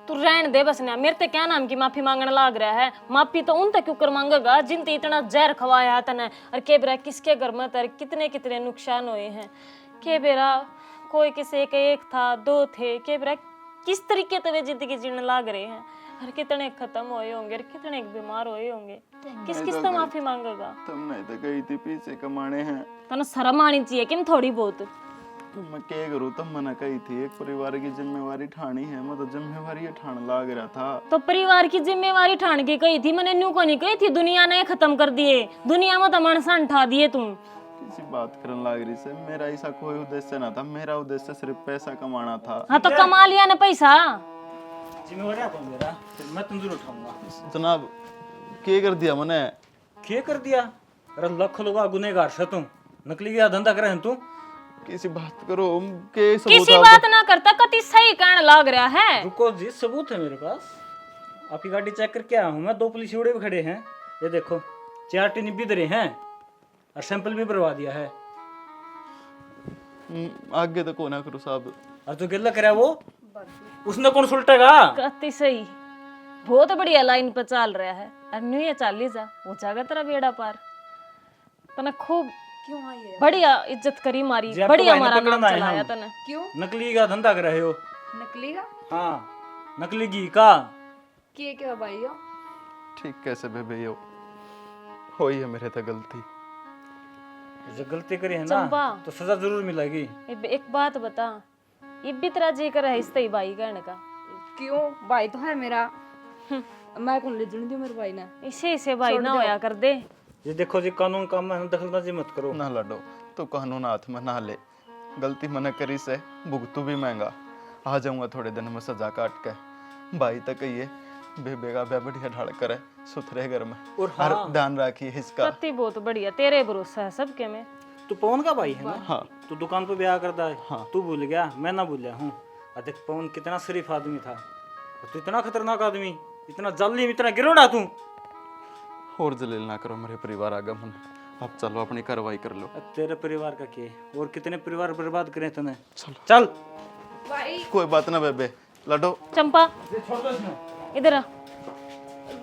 तू रहन दे बस ना, मेरे ते क्या नाम की माफी मांगने लाग रहा है। माफी तो उन तक क्यों कर मांगेगा जिन ते इतना जहर खवाया है तने। और के बेरा किसके घर में तेरे कितने कितने नुकसान हुए हैं। के बेरा कोई किसी के एक था, 2 थे, के बेरा किस तरीके से वे जिंदगी जीने लाग रहे हैं। और कितने खत्म हुए होंगे, और कितने बीमार हुए होंगे। किस किस तो माफी मांगेगा। तुमने तो गई थी पैसे कमाने हैं। तना शर्म आनी चाहिए कि थोड़ी बहुत। तो मैं क्या करूँ, तब मैंने कही थी एक परिवार की जिम्मेवारी ठानी है, मैं तो जिम्मेवारी ठान लाग रहा था। तो परिवार की जिम्मेवारी ठान के कही थी, मैंने न्यू को नहीं कही थी दुनिया ने खत्म कर दिए, दुनिया में तो मनसान ठा दिए तुम। किसी बात करने लाग रही से, मेरा ऐसा कोई उद्देश्य ना था, मेरा उद्देश्य सिर्फ पैसा कमाना था। हाँ तो कमा लिया ना पैसा। जिम्मेवारी आपको मेरा, फिर मैं तुम जरूर उठाऊंगा। जनाब क्या कर दिया मैंने? क्या कर दिया? अरे लख लोग गुनेगार से तुम, नकली का धंधा करे हैं तू। किसी बात करो, के सबूत किसी आप बात ना करता, कति सही कहने लाग रहा है। रुको जी, सबूत है मेरे पास। आपकी गाड़ी चेक करके आया हूँ मैं, 2 पुलिस उड़े भी खड़े हैं, ये देखो 4 टिन भी दरे हैं और सैंपल भी भरवा दिया है। आगे तो को ना करो साहब। और जो गिल्ला करा वो उसने कौन सुलटेगा? कति सही, बहुत बढ़िया लाइन पर चल रहा है। और न्यू ये चाल ली जा, हो जाएगा तेरा बेड़ा पार। तने खूब क्यों आई है? बढ़िया इज्जत करी मारी, जी, आपको बढ़िया भाई ने हमारा नाम पकड़ना है चलाया हम। तने। क्यों नकली का धंधा कर रहे हो? नकली का? हाँ, नकली घी का। किए क्या भाई हो? ठीक कैसे बेबे यो होई है मेरे तो गलती। जो गलती करी है चंपा। ना तो सजा जरूर मिलेगी। एक बात बता, ये भी तेरा जी कर है इस तई भाई कहने का? क्यों? भाई तो है मेरा, मैं कौन ले जन दियो मेरे भाई ने। इसे भाई ना होया कर दे। ये देखो जी, कानून काम में दखलंदाजी मत करो। ना लड़ो तो कानून हाथ में ना ले, गलती मैंने करी से भुगतू भी महंगा। आ जाऊंगा थोड़े दिन में सजा काट के। भाई तक ये बेबे का ब्याह बढ़िया ढाल कर है, सुथरे घर में, और हर हाँ। ध्यान रखिए इसका। कति बहुत बढ़िया, तेरे भरोसा है सबके में। तू पवन का भाई है ना? हाँ। तू दुकान पे ब्याह करता है। हाँ। तू भूल गया, मैं ना भूलिया हूँ। देख पवन कितना शरीफ आदमी था, और तू इतना खतरनाक आदमी, इतना जालिम, इतना गिरोड़ा तू। और जलील ना करो मेरे परिवार आगे मन। अब चलो अपनी कार्रवाई कर लो। अब तेरे परिवार का क्या? और कितने परिवार बर्बाद करे तूने। चल भाई कोई बात ना बेबे, लड़ो। चंपा छोड़ दो इसमें। इधर आ।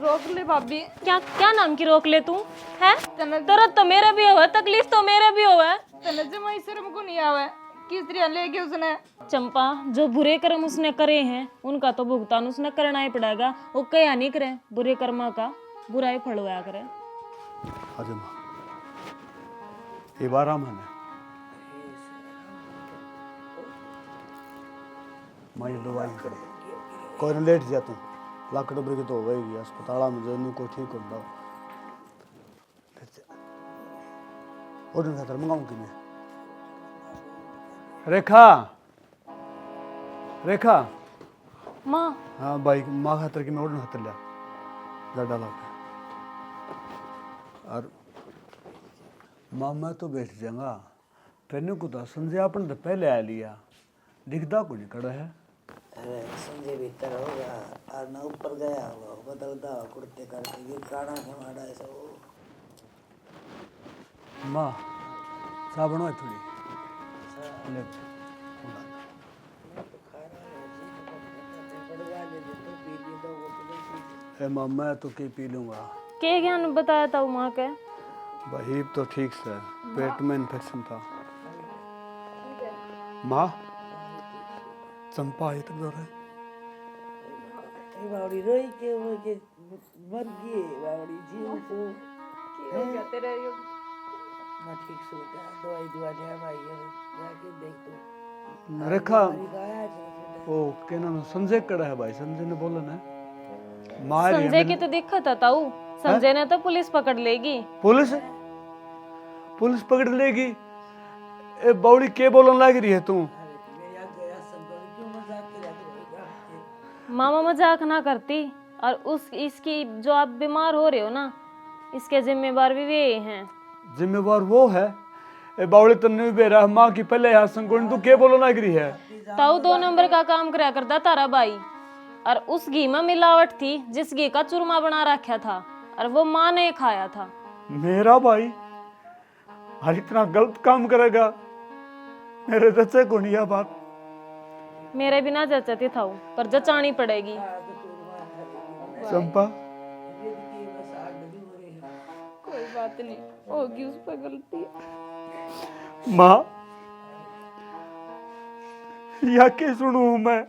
रोक ले भाभी। क्या क्या नाम की रोक ले तू है? दर्द तो मेरा भी हुआ, तकलीफ तो मेरा भी हुआ है। तने जमाई शर्म को नहीं आवे, किस तरह ले गए उसने। चंपा, जो बुरे कर्म उसने करे हैं उनका तो भुगतान उसने करना ही पड़ेगा। वो क्या नहीं करे, बुरे कर्मा का बुरा ही फल होया करे। अरे माँ ये बार आम है माँ ये दवाई कर कोई ना लेट जा तू लाकड़ बरके तो हो गई अस्पताल में जो को ठीक होता ऑर्डर खातर मंगाऊं कि मैं रेखा रेखा माँ हाँ भाई माँ खातर कि मैं ऑर्डर खातर लिया ज़्यादा ला और माँ मैं तो बैठ जाऊंगा पहले को तो संजय अपन तो पहले आ लिया दिखता को नहीं खड़ा है। अरे संजय भीतर होगा और ना ऊपर गया होगा बदलता कुर्ते करके ये काड़ा है माड़ा ऐसा वो। माँ साबुन है थोड़ी ले ए माँ मैं तो क्या पी लूँगा। के ज्ञान बताया था माँ के? भाई तो ठीक से पेट में इन्फेक्शन था। माँ चंपा आई तक दो रहे बावड़ी रोई के वो के मर गई बावड़ी जीव को क्या हो गया तेरे यो? ना ठीक से बेटा दवाई दुआ दे भाई जाके देख तो रेखा गाया है ओ क्या नाम संजय कड़ा है भाई संजय ने बोला ना मार संजय की तो दिक्कत है ताऊ, संजय ने तो पुलिस पकड़ लेगी। पुलिस पुलिस पकड़ लेगी। ए बावड़ी के बोलन लग रही है तू? मामा मजाक ना करती। और उस इसकी जो आप बीमार हो रहे हो ना, इसके जिम्मेवार भी वे हैं। जिम्मेवार वो है ए बावड़ी तो नहीं बेरा माँ की पहले यहाँ संकुल तू के बोलन लग रही है? ताऊ 2 नंबर का काम करा करता तारा भाई, और उस घी में मिलावट थी जिस घी का चूरमा बना रखा था, और वो माँ ने खाया था। मेरा भाई हर इतना गलत काम करेगा? मेरे जच्चे को नहीं यह बात। मेरे बिना जचती था पर जचानी पड़ेगी। चंपा कोई बात नहीं, होगी उस पर गलती। माँ या के सुनू मैं?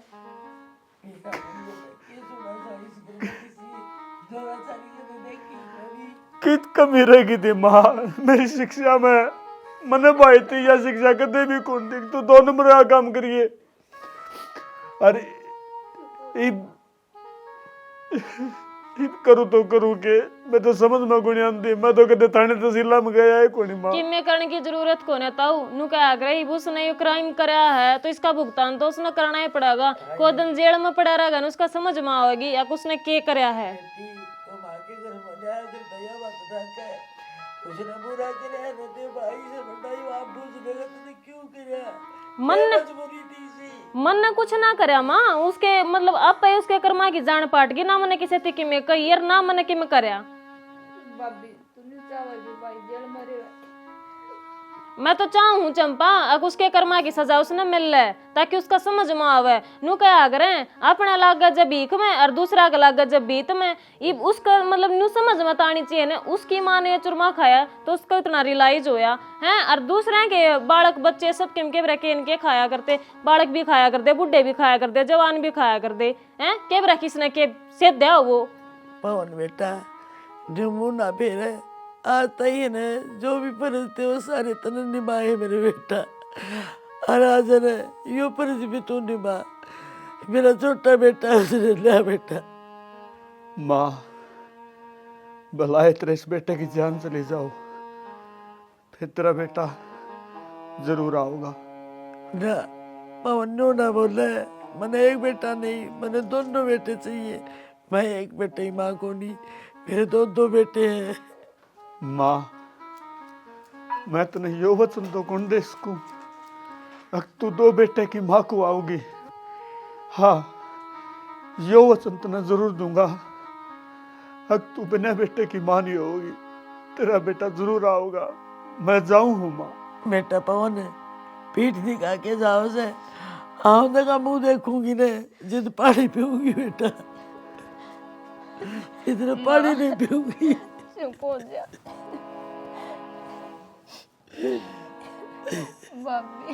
कित कमी रहेगी थी माँ मेरी शिक्षा में? मने भाई तू यह शिक्षा कदे भी कौन देख तू 2 नंबर का काम करिए। अरे करूँ तो करूँ के मैं तो समझ में कोनी आंदी। मैं तो कदे थाने तहसीला में गया है कोनी मां। किमे करने की जरूरत को है ताऊ नु क्या गई उसने ये क्राइम कराया है तो इसका भुगतान तो उसने करना ही पड़ेगा। को दिन जेल में पड़ा रहेगा ना उसका समझ में आएगी या उसने के कराया है। उसने बुरा किया है ना ते भाई से बंदाई आप दूसरे ने तूने क्यों किया? मन ने कुछ ना करया मां उसके मतलब आप पे उसके कर्मा की जान पाट गई ना मने किसे तिकी में कही यार ना मने कि में करया। भाभी तूने चाहेगी भाई जेल में रहे। मैं तो चाहूँ चंपा अब उसके कर्मा की सजा उसने मिल ले ताकि उसका समझ में आवे। नु क्या करें अपना लागा जब भीख में और दूसरा का लागा जब बीत में ये उसका मतलब नु समझ में आनी चाहिए ना। उसकी माँ ने चुरमा खाया तो उसका इतना रियलाइज होया है और दूसरे के बालक बच्चे सब किमके रखे इनके खाया करते। बालक भी खाया करते बुढ़े भी खाया करते जवान भी खाया करते हैं के रखी किसने के सेध दिया वो। पवन बेटा जो मुंह ना फेरे आता ही है ना जो भी फर्ज थे वो सारे तने निभाए मेरे बेटा। और आज है यो फर्ज भी तू निभा। मेरा छोटा बेटा उसने लिया बेटा। माँ भला तेरे इस बेटे की जान चली जाओ फिर तेरा बेटा जरूर आओगा ना पवन नो ना बोले मैंने एक बेटा नहीं मैंने दोनों बेटे चाहिए। मैं एक बेटे ही माँ को नहीं मेरे दो बेटे हैं। माँ मैं तने यो वचन तो कौन दे सकूं अब तू 2 बेटे की माँ को आओगी। हाँ यो वचन तने जरूर दूंगा अब तू बिना बेटे की माँ नहीं होगी तेरा बेटा जरूर आओगा। मैं जाऊं हूँ माँ। बेटा पवन है पीठ दिखा के जाओ से आने का मुंह देखूंगी ने जिद पानी पीऊंगी बेटा। इतना पानी नहीं पीऊंगी। भाभी